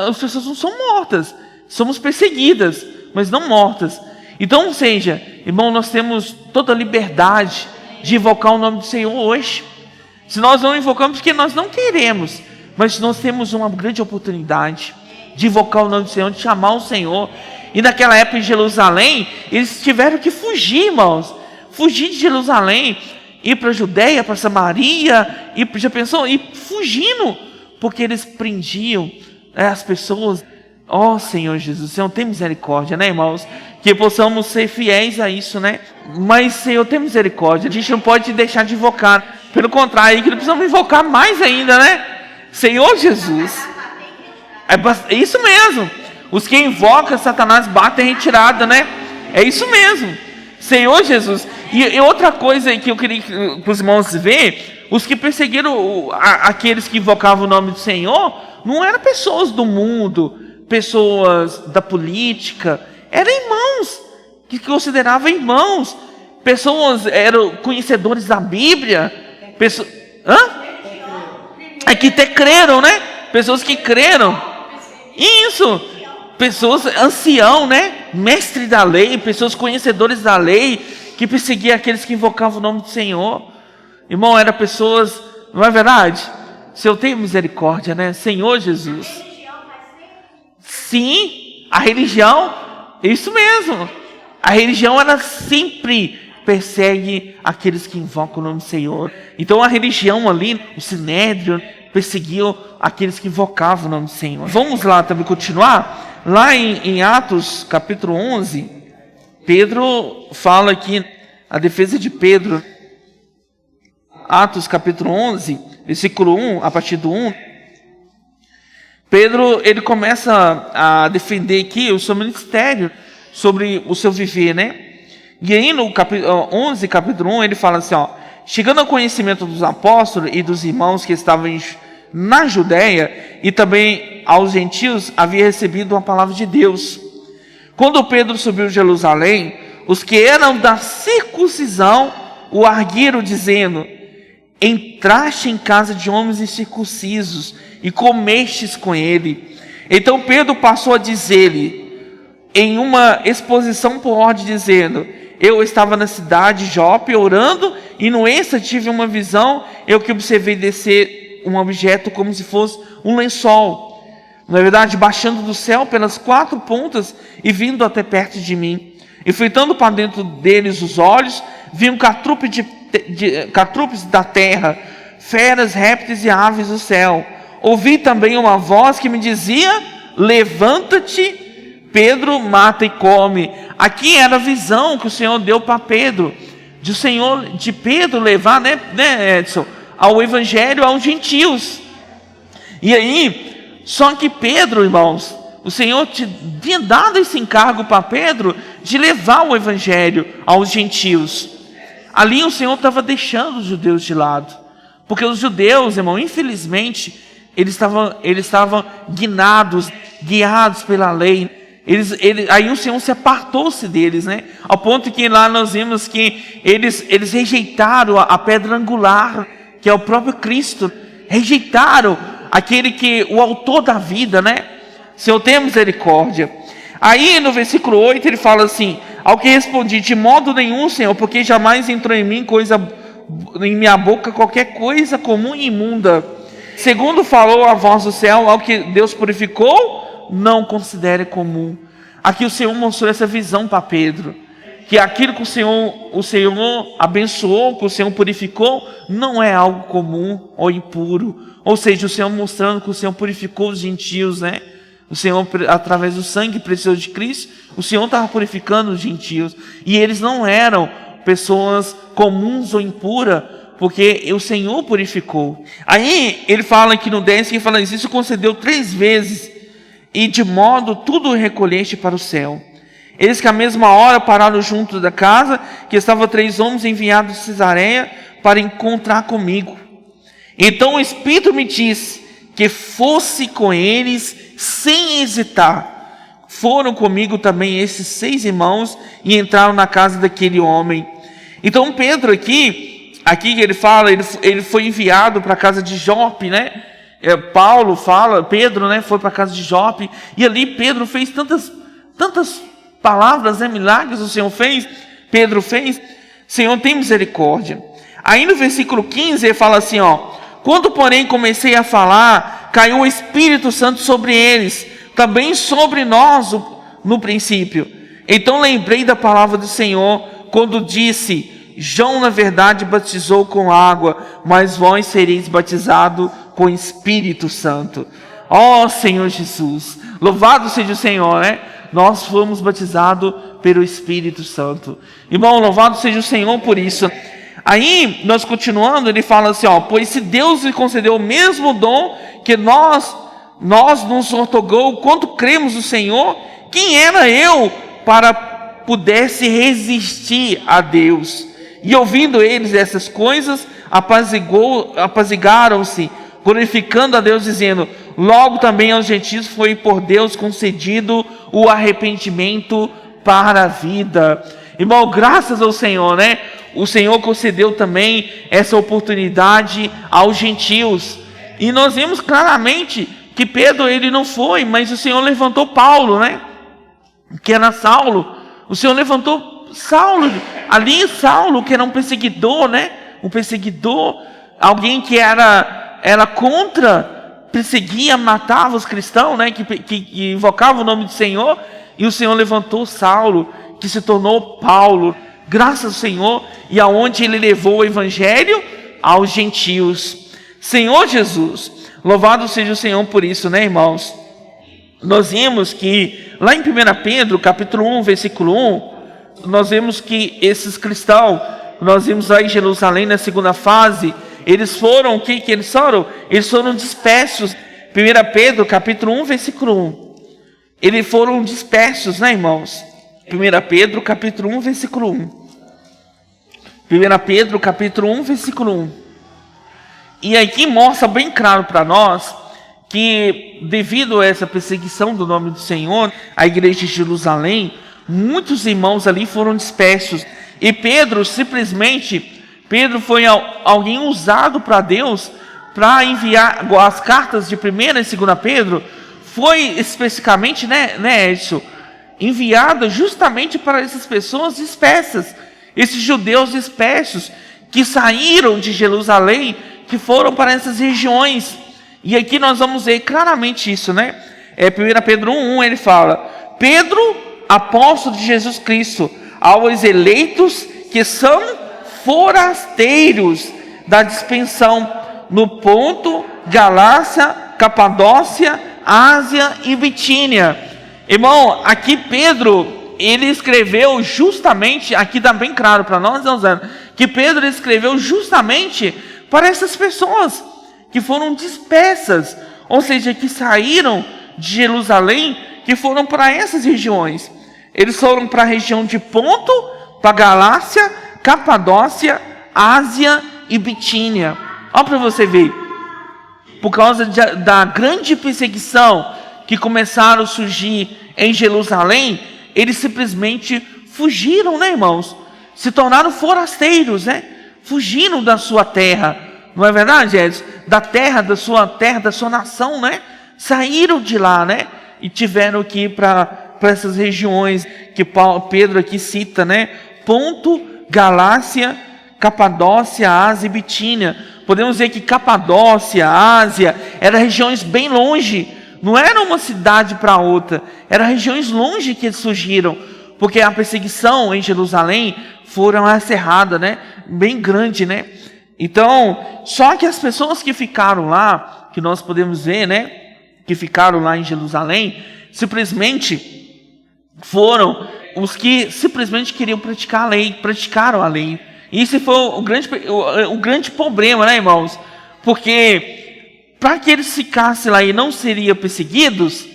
as pessoas não são mortas, somos perseguidas, mas não mortas. Então, ou seja, irmão, nós temos toda a liberdade de invocar o nome do Senhor hoje. Se nós não invocamos, porque nós não queremos, mas nós temos uma grande oportunidade de invocar o nome do Senhor, de chamar o Senhor. E naquela época em Jerusalém, eles tiveram que fugir, irmãos, fugir de Jerusalém, ir para a Judéia, para Samaria, já pensou? Ir fugindo, porque eles prendiam as pessoas. Ó Senhor Jesus, Senhor, tem misericórdia, né, irmãos? Que possamos ser fiéis a isso, né? Mas, Senhor, tem misericórdia. A gente não pode deixar de invocar. Pelo contrário, que nós precisamos invocar mais ainda, né? Senhor Jesus. É isso mesmo. Os que invocam Satanás batem em retirada, né? É isso mesmo. Senhor Jesus. E outra coisa que eu queria que os irmãos vejam, os que perseguiram aqueles que invocavam o nome do Senhor, não eram pessoas do mundo, pessoas da política, eram irmãos, que consideravam irmãos, pessoas eram conhecedores da Bíblia, pessoas, que até creram, né? Pessoas que creram, isso, pessoas ancião, né? Mestre da lei, pessoas conhecedores da lei, que perseguiam aqueles que invocavam o nome do Senhor. Irmão, eram pessoas, não é verdade? Senhor, tenha misericórdia, né? Senhor Jesus. Sim, a religião, isso mesmo. A religião, ela sempre persegue aqueles que invocam o nome do Senhor. Então a religião ali, o Sinédrio, perseguiu aqueles que invocavam o nome do Senhor. Vamos lá também continuar. Lá em Atos capítulo 11, Pedro fala aqui, a defesa de Pedro. Atos capítulo 11, versículo 1, a partir do 1. Pedro, ele começa a defender aqui o seu ministério, sobre o seu viver, né? E aí no capítulo 11, capítulo 1, ele fala assim, ó: chegando ao conhecimento dos apóstolos e dos irmãos que estavam na Judéia e também aos gentios, havia recebido uma palavra de Deus. Quando Pedro subiu a Jerusalém, os que eram da circuncisão o arguiram, dizendo: entraste em casa de homens incircuncisos e comestes com ele. Então Pedro passou a dizer-lhe, em uma exposição por ordem, dizendo: eu estava na cidade de Jope orando, e no êxtase tive uma visão, eu que observei descer um objeto como se fosse um lençol, na verdade baixando do céu pelas 4 pontas e vindo até perto de mim. E fitando para dentro deles os olhos, vi um catrupes da terra, feras, répteis e aves do céu. Ouvi também uma voz que me dizia: levanta-te, Pedro, mata e come. Aqui era a visão que o Senhor deu para Pedro, de Pedro levar, né, Edson, ao evangelho aos gentios. E aí, só que Pedro, irmãos, o Senhor tinha dado esse encargo para Pedro de levar o evangelho aos gentios. Ali o Senhor estava deixando os judeus de lado, porque os judeus, irmão, infelizmente, eles estavam guiados pela lei. Aí o Senhor se apartou-se deles, né? Ao ponto que lá nós vimos que eles rejeitaram a pedra angular, que é o próprio Cristo. Rejeitaram aquele que, o autor da vida, né? Senhor, tenha misericórdia. Aí no versículo 8 ele fala assim: ao que respondi: de modo nenhum, Senhor, porque jamais entrou em mim em minha boca qualquer coisa comum e imunda. Segundo falou a voz do céu, ao que Deus purificou, não considere comum. Aqui o Senhor mostrou essa visão para Pedro, que aquilo que o Senhor abençoou, que o Senhor purificou, não é algo comum ou impuro. Ou seja, o Senhor mostrando que o Senhor purificou os gentios, né? O Senhor, através do sangue precioso de Cristo, o Senhor estava purificando os gentios, e eles não eram pessoas comuns ou impuras, porque o Senhor purificou. Aí ele fala aqui no 10, que fala isso concedeu 3 vezes, e de modo tudo recolheste para o céu. Eles que à mesma hora pararam junto da casa, que estavam 3 homens enviados de Cesareia para encontrar comigo. Então o Espírito me disse que fosse com eles sem hesitar. foram comigo também esses 6 irmãos e entraram na casa daquele homem. Então Pedro aqui ele fala, ele foi enviado para a casa de Jope, né? Paulo fala, Pedro, né, foi para a casa de Jope, e ali Pedro fez tantas palavras, né, milagres o Senhor fez, Pedro fez. Senhor, tem misericórdia. Aí no versículo 15 ele fala assim, quando porém comecei a falar, caiu o Espírito Santo sobre eles, também sobre nós no princípio. Então lembrei da palavra do Senhor, quando disse, João na verdade batizou com água, mas vós sereis batizados com Espírito Santo. Ó Senhor Jesus, louvado seja o Senhor, né? Nós fomos batizados pelo Espírito Santo. Irmão, louvado seja o Senhor por isso. Aí, nós continuando, ele fala assim, pois se Deus lhe concedeu o mesmo dom que nós nos otorgou, quanto cremos no Senhor, quem era eu para pudesse resistir a Deus? E ouvindo eles essas coisas, apazigaram-se, glorificando a Deus, dizendo, logo também aos gentios foi por Deus concedido o arrependimento para a vida. Irmão, graças ao Senhor, né? O Senhor concedeu também essa oportunidade aos gentios. E nós vimos claramente que Pedro, ele não foi, mas o Senhor levantou Paulo, né? Que era Saulo. O Senhor levantou Saulo, ali Saulo, que era um perseguidor, né? Um perseguidor, alguém que era contra, perseguia, matava os cristãos, né? Que invocava o nome do Senhor. E o Senhor levantou Saulo, que se tornou Paulo, graças ao Senhor, e aonde ele levou o evangelho aos gentios. Senhor Jesus, louvado seja o Senhor por isso, né, irmãos? Nós vimos que lá em 1 Pedro, capítulo 1, versículo 1, nós vemos que esses cristãos, nós vimos lá em Jerusalém na segunda fase, eles foram, o que eles foram? Eles foram dispersos. 1 Pedro, capítulo 1, versículo 1. Eles foram dispersos, né, irmãos? 1 Pedro, capítulo 1, versículo 1. 1 Pedro, capítulo 1, versículo 1. E aqui mostra bem claro para nós que, devido a essa perseguição do nome do Senhor, a igreja de Jerusalém, muitos irmãos ali foram dispersos. E Pedro foi alguém usado para Deus para enviar as cartas de 1 e 2 Pedro. Foi especificamente, né, Edson, enviada justamente para essas pessoas dispersas, esses judeus dispersos que saíram de Jerusalém, que foram para essas regiões. E aqui nós vamos ver claramente isso, né? 1 Pedro 1:1 ele fala: Pedro, apóstolo de Jesus Cristo, aos eleitos que são forasteiros da dispersão no Ponto, Galácia, Capadócia, Ásia e Bitínia. Irmão, aqui Pedro, ele escreveu justamente, aqui dá bem claro para nós, que Pedro escreveu justamente para essas pessoas que foram dispersas, ou seja, que saíram de Jerusalém, que foram para essas regiões. Eles foram para a região de Ponto, para Galácia, Capadócia, Ásia e Bitínia. Olha para você ver, por causa da grande perseguição que começaram a surgir em Jerusalém, eles simplesmente fugiram, né, irmãos? Se tornaram forasteiros, né? Fugiram da sua terra, não é verdade, Edson? Da terra, da sua nação, né? Saíram de lá, né? E tiveram que ir para essas regiões que Pedro aqui cita, né? Ponto, Galácia, Capadócia, Ásia e Bitínia. Podemos ver que Capadócia, Ásia, eram regiões bem longe, não era uma cidade para outra, eram regiões longe que eles surgiram, porque a perseguição em Jerusalém foram acerrada, né? Bem grande, né? Então, só que as pessoas que ficaram lá, que nós podemos ver, né? Que ficaram lá em Jerusalém, simplesmente foram os que simplesmente queriam praticar a lei, praticaram a lei. Isso foi o grande problema, né, irmãos? Porque para que eles ficassem lá e não seriam perseguidos,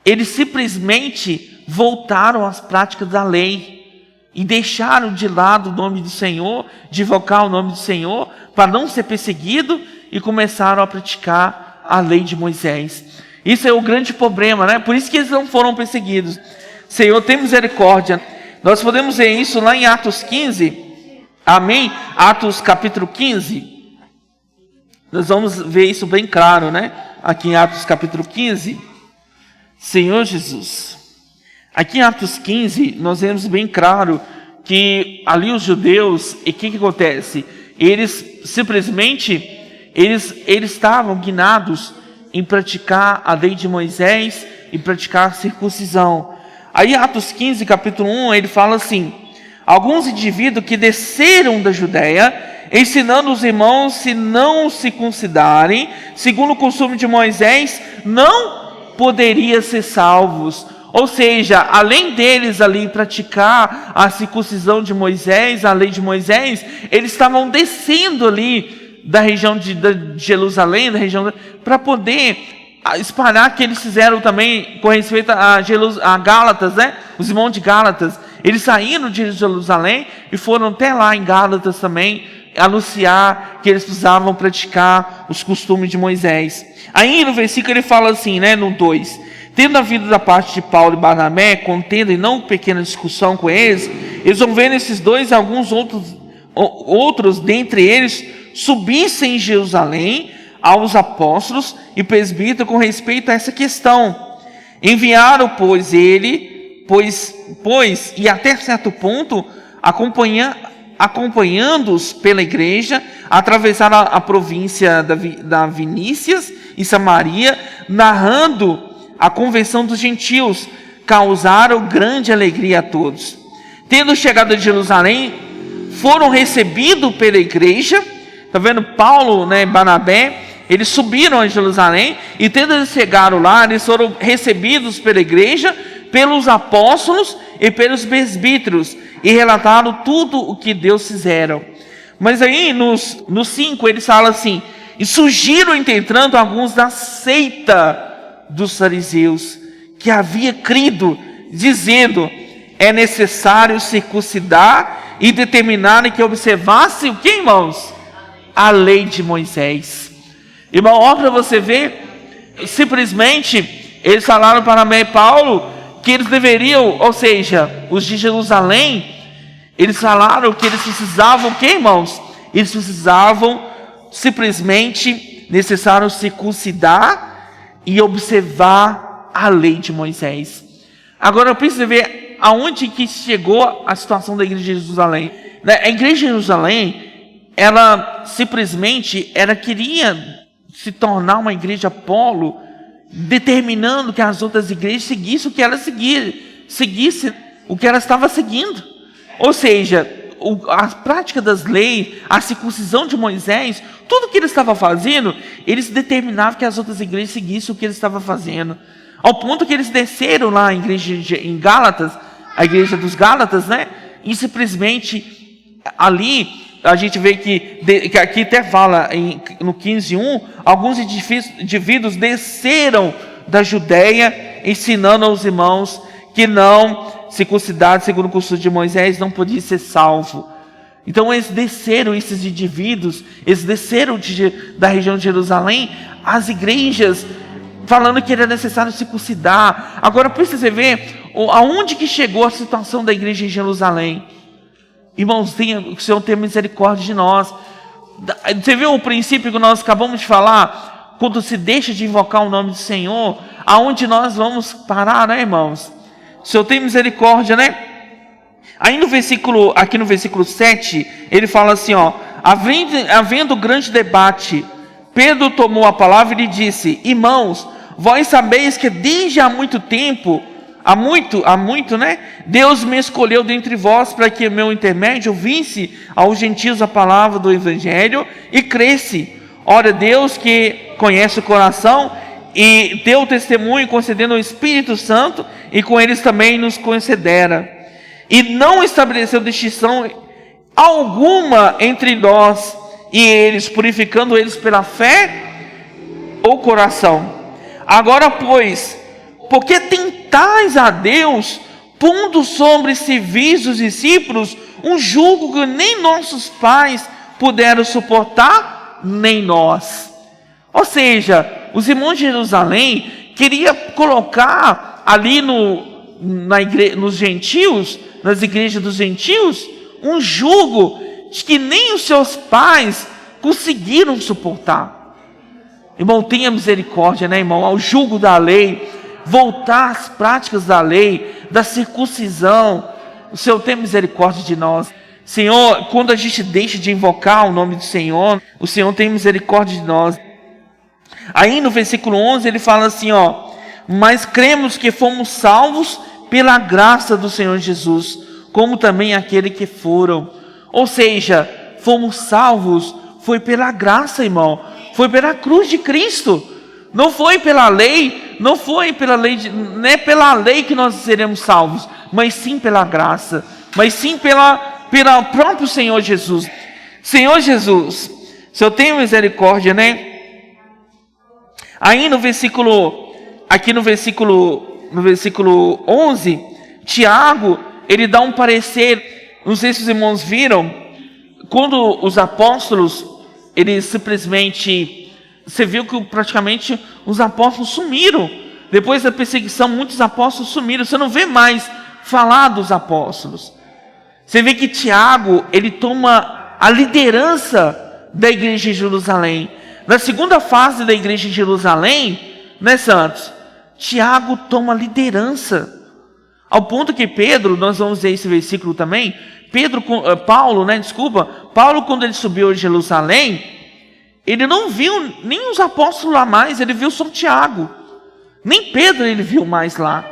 eles simplesmente voltaram às práticas da lei e deixaram de lado o nome do Senhor, de invocar o nome do Senhor, para não ser perseguido, e começaram a praticar a lei de Moisés. Isso é o grande problema, né? Por isso que eles não foram perseguidos. Senhor, tem misericórdia. Nós podemos ver isso lá em Atos 15. Amém? Atos capítulo 15. Nós vamos ver isso bem claro, né? Aqui em Atos capítulo 15. Senhor Jesus. Aqui em Atos 15, nós vemos bem claro que ali os judeus, e o que acontece? Eles simplesmente, eles estavam guiados em praticar a lei de Moisés e praticar a circuncisão. Aí Atos 15, capítulo 1, ele fala assim: alguns indivíduos que desceram da Judéia, ensinando os irmãos, se não se circuncidarem, segundo o costume de Moisés, não poderiam ser salvos. Ou seja, além deles ali praticar a circuncisão de Moisés, a lei de Moisés, eles estavam descendo ali da região de Jerusalém, da região para poder espalhar que eles fizeram também com respeito a Gálatas, né? Os irmãos de Gálatas, eles saíram de Jerusalém e foram até lá em Gálatas também anunciar que eles precisavam praticar os costumes de Moisés. Aí no versículo ele fala assim, né, no 2: tendo havido da parte de Paulo e Barnabé contenda e não pequena discussão com eles vão ver nesses dois alguns outros dentre eles subissem em Jerusalém aos apóstolos e presbíteros com respeito a essa questão. Enviaram, pois, e até certo ponto, acompanhando-os pela igreja, atravessaram a província da Vinícias e Samaria, narrando a conversão dos gentios, causaram grande alegria a todos. Tendo chegado a Jerusalém, foram recebidos pela igreja. Está vendo? Paulo, né, Barnabé, eles subiram a Jerusalém, e tendo eles chegado lá, eles foram recebidos pela igreja, pelos apóstolos e pelos presbíteros, e relataram tudo o que Deus fizeram. Mas aí nos 5 eles falam assim: e surgiram entretanto alguns da seita dos fariseus, que havia crido, dizendo: é necessário circuncidar e determinar que observasse o que, irmãos? A lei de Moisés. Irmão, ó, para você ver, simplesmente eles falaram para Barnabé e Paulo que eles deveriam, ou seja, os de Jerusalém, eles falaram que eles precisavam, o que, irmãos? Eles precisavam simplesmente, necessário circuncidar e observar a lei de Moisés. Agora eu preciso ver aonde que chegou a situação da igreja de Jerusalém. A igreja de Jerusalém, ela simplesmente, ela queria se tornar uma igreja polo, determinando que as outras igrejas seguissem o que ela seguisse o que ela estava seguindo. Ou seja, a prática das leis, a circuncisão de Moisés, tudo que ele estava fazendo, eles determinavam que as outras igrejas seguissem o que ele estava fazendo. Ao ponto que eles desceram lá em igreja em Gálatas, a igreja dos Gálatas, né? E simplesmente ali a gente vê que aqui até fala no 15:1, alguns indivíduos desceram da Judéia, ensinando aos irmãos que não circuncidado segundo o costume de Moisés não podia ser salvo. Então eles desceram, esses indivíduos, eles desceram da região de Jerusalém, as igrejas, falando que era necessário circuncidar. Agora precisa ver aonde que chegou a situação da igreja em Jerusalém. Irmãos, o Senhor tenha misericórdia de nós. Você viu o princípio que nós acabamos de falar? Quando se deixa de invocar o nome do Senhor, aonde nós vamos parar, né, irmãos? O Senhor tem misericórdia, né? Aí aqui no versículo 7, ele fala assim, ó: havendo grande debate, Pedro tomou a palavra e lhe disse: irmãos, vós sabeis que desde há muito tempo, há muito, né? Deus me escolheu dentre vós para que meu intermédio ouvisse aos gentios a palavra do evangelho e cresce. Ora, Deus que conhece o coração e deu testemunho concedendo o Espírito Santo, e com eles também nos concedera. E não estabeleceu distinção alguma entre nós e eles, purificando eles pela fé ou coração. Agora, pois, porque tentais a Deus, pondo sobre civis os discípulos um jugo que nem nossos pais puderam suportar, nem nós. Ou seja, os irmãos de Jerusalém queria colocar ali nos gentios, nas igrejas dos gentios, um jugo que nem os seus pais conseguiram suportar. Irmão, tenha misericórdia, né, irmão? Ao jugo da lei, voltar às práticas da lei, da circuncisão. O Senhor tem misericórdia de nós. Senhor, quando a gente deixa de invocar o nome do Senhor, o Senhor tem misericórdia de nós. Aí no versículo 11 ele fala assim, mas cremos que fomos salvos pela graça do Senhor Jesus, como também aquele que foram. Ou seja, fomos salvos, foi pela graça, irmão. Foi pela cruz de Cristo. Não foi pela lei, não é pela lei que nós seremos salvos, mas sim pela graça, mas sim pelo próprio Senhor Jesus. Senhor Jesus, se eu tenho misericórdia, né? Aí no versículo 11, Tiago, ele dá um parecer. Não sei se os irmãos viram, quando os apóstolos, eles simplesmente, você viu que praticamente os apóstolos sumiram. Depois da perseguição, muitos apóstolos sumiram. Você não vê mais falar dos apóstolos. Você vê que Tiago, ele toma a liderança da igreja de Jerusalém. Na segunda fase da igreja de Jerusalém, né, santos? Tiago toma liderança. Ao ponto que Pedro, nós vamos ver esse versículo também, Paulo, quando ele subiu a Jerusalém, ele não viu nem os apóstolos lá mais, ele viu só Tiago. Nem Pedro ele viu mais lá,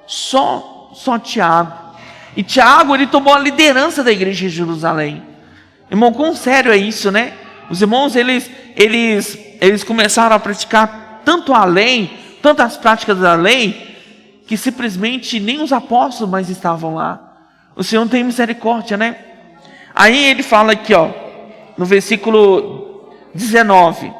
só Tiago. E Tiago, ele tomou a liderança da igreja de Jerusalém. Irmão, quão sério é isso, né? Os irmãos, eles começaram a praticar tanto a lei, tantas práticas da lei, que simplesmente nem os apóstolos mais estavam lá. O Senhor tem misericórdia, né? Aí ele fala aqui, no versículo 19: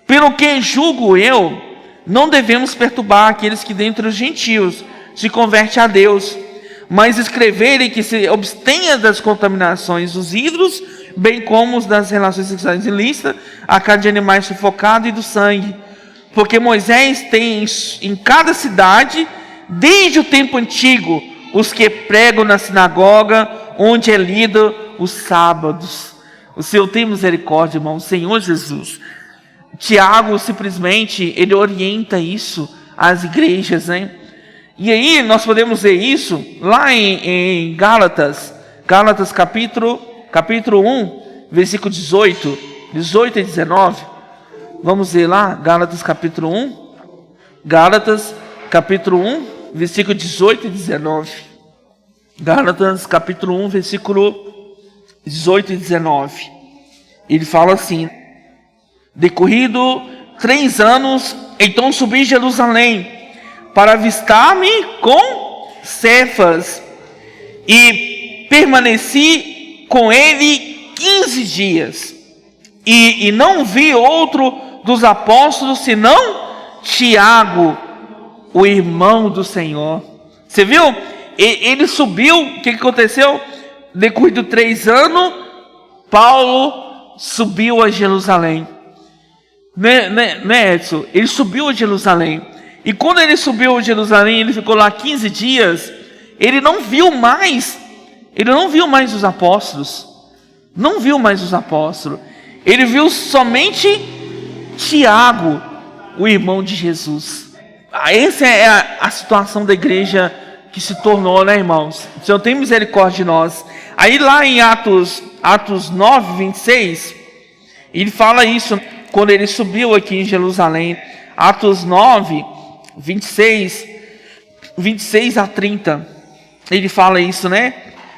pelo que julgo eu, não devemos perturbar aqueles que dentre os gentios se convertem a Deus, mas escreverem que se abstenha das contaminações dos ídolos, bem como das relações sexuais ilícitas, a carne de animais sufocados e do sangue. Porque Moisés tem em cada cidade, desde o tempo antigo, os que pregam na sinagoga, onde é lido os sábados. O Senhor tem misericórdia, irmão, o Senhor Jesus. Tiago simplesmente, ele orienta isso às igrejas, né? E aí nós podemos ver isso lá em Gálatas capítulo 1, versículo 18 e 19. Vamos ver lá, Gálatas capítulo 1, versículo 18 e 19. Gálatas capítulo 1, versículo 18 e 19. Ele fala assim: decorrido 3 anos, então subi a Jerusalém, para avistar-me com Cefas, e permaneci com ele 15 dias, e não vi outro dos apóstolos, senão Tiago, o irmão do Senhor. Você viu? Ele subiu, o que aconteceu? Decorrido 3 anos, Paulo subiu a Jerusalém. Né, Edson? Ele subiu a Jerusalém. E quando ele subiu a Jerusalém, ele ficou lá 15 dias. Ele não viu mais os apóstolos. Não viu mais os apóstolos. Ele viu somente Tiago, o irmão de Jesus. Essa é a situação da igreja que se tornou, né, irmãos? O Senhor tem misericórdia de nós. Aí lá em Atos 9, 26, ele fala isso, quando ele subiu aqui em Jerusalém. Atos 9, 26 a 30. Ele fala isso, né?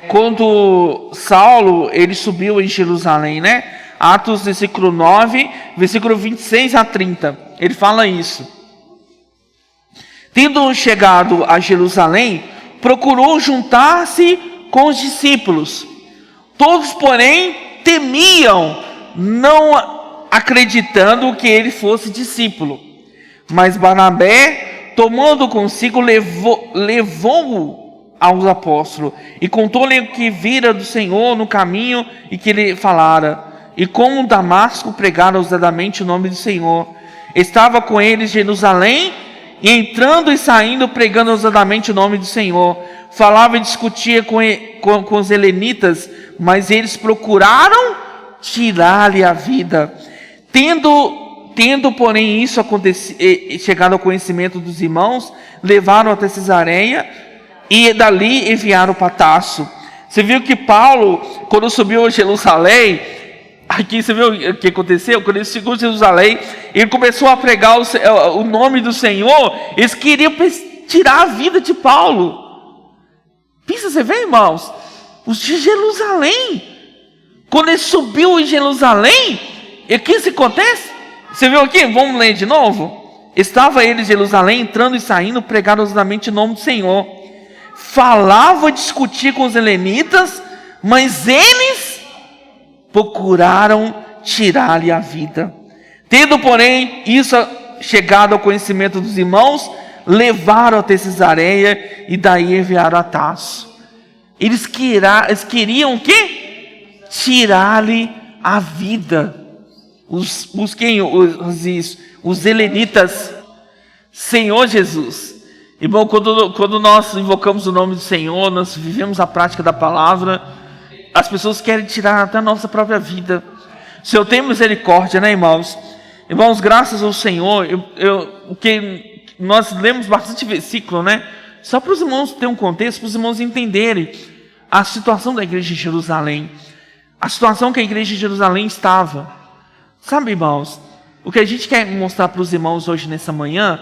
Quando Saulo, ele subiu em Jerusalém, né? Atos, versículo 9, versículo 26 a 30. Ele fala isso. Tendo chegado a Jerusalém, procurou juntar-se com os discípulos. Todos, porém, temiam, não acreditando que ele fosse discípulo. Mas Barnabé, tomando consigo, levou-o aos apóstolos e contou-lhe o que vira do Senhor no caminho e que ele falara, e como Damasco pregara ousadamente o nome do Senhor. Estava com eles em Jerusalém, e entrando e saindo, pregando ousadamente o nome do Senhor. Falava e discutia com os helenitas, mas eles procuraram tirar-lhe a vida. Tendo, porém, isso chegado ao conhecimento dos irmãos, levaram até Cesareia e dali enviaram para Tarso. Você viu que Paulo, quando subiu a Jerusalém, aqui você viu o que aconteceu? Quando ele chegou a Jerusalém, ele começou a pregar o nome do Senhor. Eles queriam tirar a vida de Paulo. Pensa, você vê, irmãos, os de Jerusalém. Quando ele subiu em Jerusalém, o que se acontece? Você viu aqui? Vamos ler de novo. Estava ele em Jerusalém, entrando e saindo, pregando ousadamente o nome do Senhor. Falava e discutia com os helenitas, mas eles procuraram tirar-lhe a vida. Tendo, porém, isso chegado ao conhecimento dos irmãos, levaram até Cesareia e daí enviaram a Tarso. Eles queriam o quê? Tirar-lhe a vida. Os helenitas. Senhor Jesus. Irmão, quando nós invocamos o nome do Senhor, nós vivemos a prática da palavra, as pessoas querem tirar até a nossa própria vida. O Senhor tem misericórdia, né, irmãos? Irmãos, graças ao Senhor, o que nós lemos bastante versículo, né? Só para os irmãos terem um contexto, para os irmãos entenderem a situação da igreja de Jerusalém. A situação que a igreja de Jerusalém estava. Sabe, irmãos, o que a gente quer mostrar para os irmãos hoje nessa manhã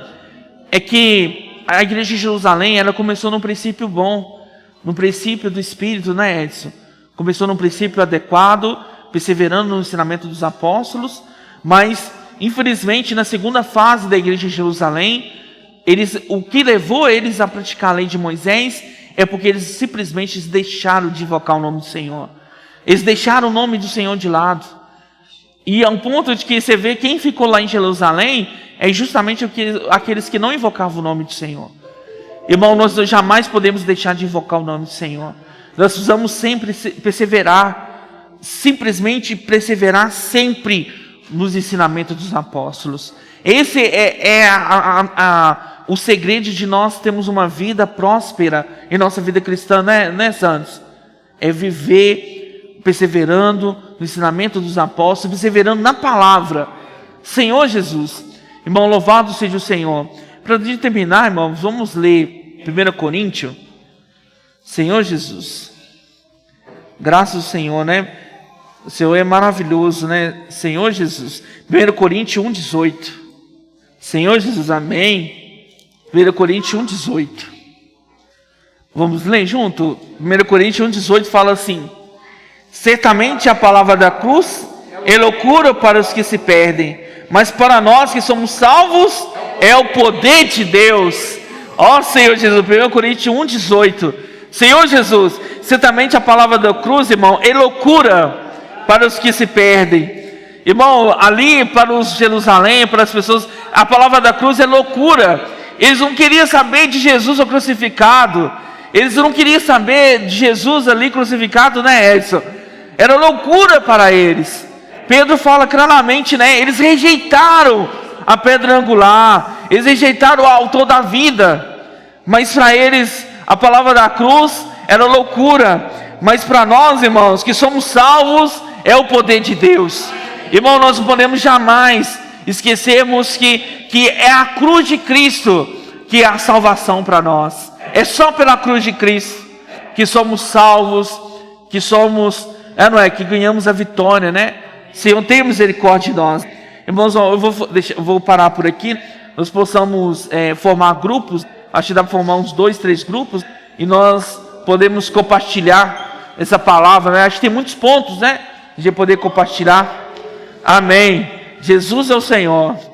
é que a igreja de Jerusalém, ela começou num princípio bom, num princípio do Espírito, né, Edson? Começou num princípio adequado, perseverando no ensinamento dos apóstolos, mas, infelizmente, na segunda fase da igreja de Jerusalém, o que levou eles a praticar a lei de Moisés é porque eles simplesmente deixaram de invocar o nome do Senhor. Eles deixaram o nome do Senhor de lado. E a um ponto de que você vê quem ficou lá em Jerusalém é justamente aqueles que não invocavam o nome do Senhor. Irmão, nós jamais podemos deixar de invocar o nome do Senhor. Nós precisamos sempre perseverar, simplesmente perseverar sempre nos ensinamentos dos apóstolos. Esse é o segredo de nós termos uma vida próspera em nossa vida cristã, né, Santos? É viver perseverando no ensinamento dos apóstolos, perseverando na palavra. Senhor Jesus, irmão, louvado seja o Senhor. Para terminar, irmãos, vamos ler 1 Coríntios. Senhor Jesus, graças ao Senhor, né? O Senhor é maravilhoso, né? Senhor Jesus, 1 Coríntios 1,18. Senhor Jesus, amém. 1 Coríntios 1,18. Vamos ler junto? 1 Coríntios 1,18 fala assim: certamente a palavra da cruz é loucura para os que se perdem, mas para nós que somos salvos é o poder de Deus. Ó Senhor Jesus, 1 Coríntios 1,18. Senhor Jesus, certamente a palavra da cruz, irmão, é loucura para os que se perdem. Irmão, ali para os Jerusalém, para as pessoas, a palavra da cruz é loucura. Eles não queriam saber de Jesus crucificado. Eles não queriam saber de Jesus ali crucificado, né, Edson? Era loucura para eles. Pedro fala claramente, né? Eles rejeitaram a pedra angular. Eles rejeitaram o autor da vida. Mas para eles, a palavra da cruz era loucura. Mas para nós, irmãos, que somos salvos, é o poder de Deus. Irmão, nós não podemos jamais esquecermos que é a cruz de Cristo que é a salvação para nós. É só pela cruz de Cristo que somos salvos, que somos, que ganhamos a vitória, né? Senhor, tenha misericórdia de nós. Irmãos, eu vou parar por aqui. Nós possamos formar grupos, acho que dá para formar uns 2, 3 grupos, e nós podemos compartilhar essa palavra, né? Acho que tem muitos pontos, né? De poder compartilhar. Amém. Jesus é o Senhor.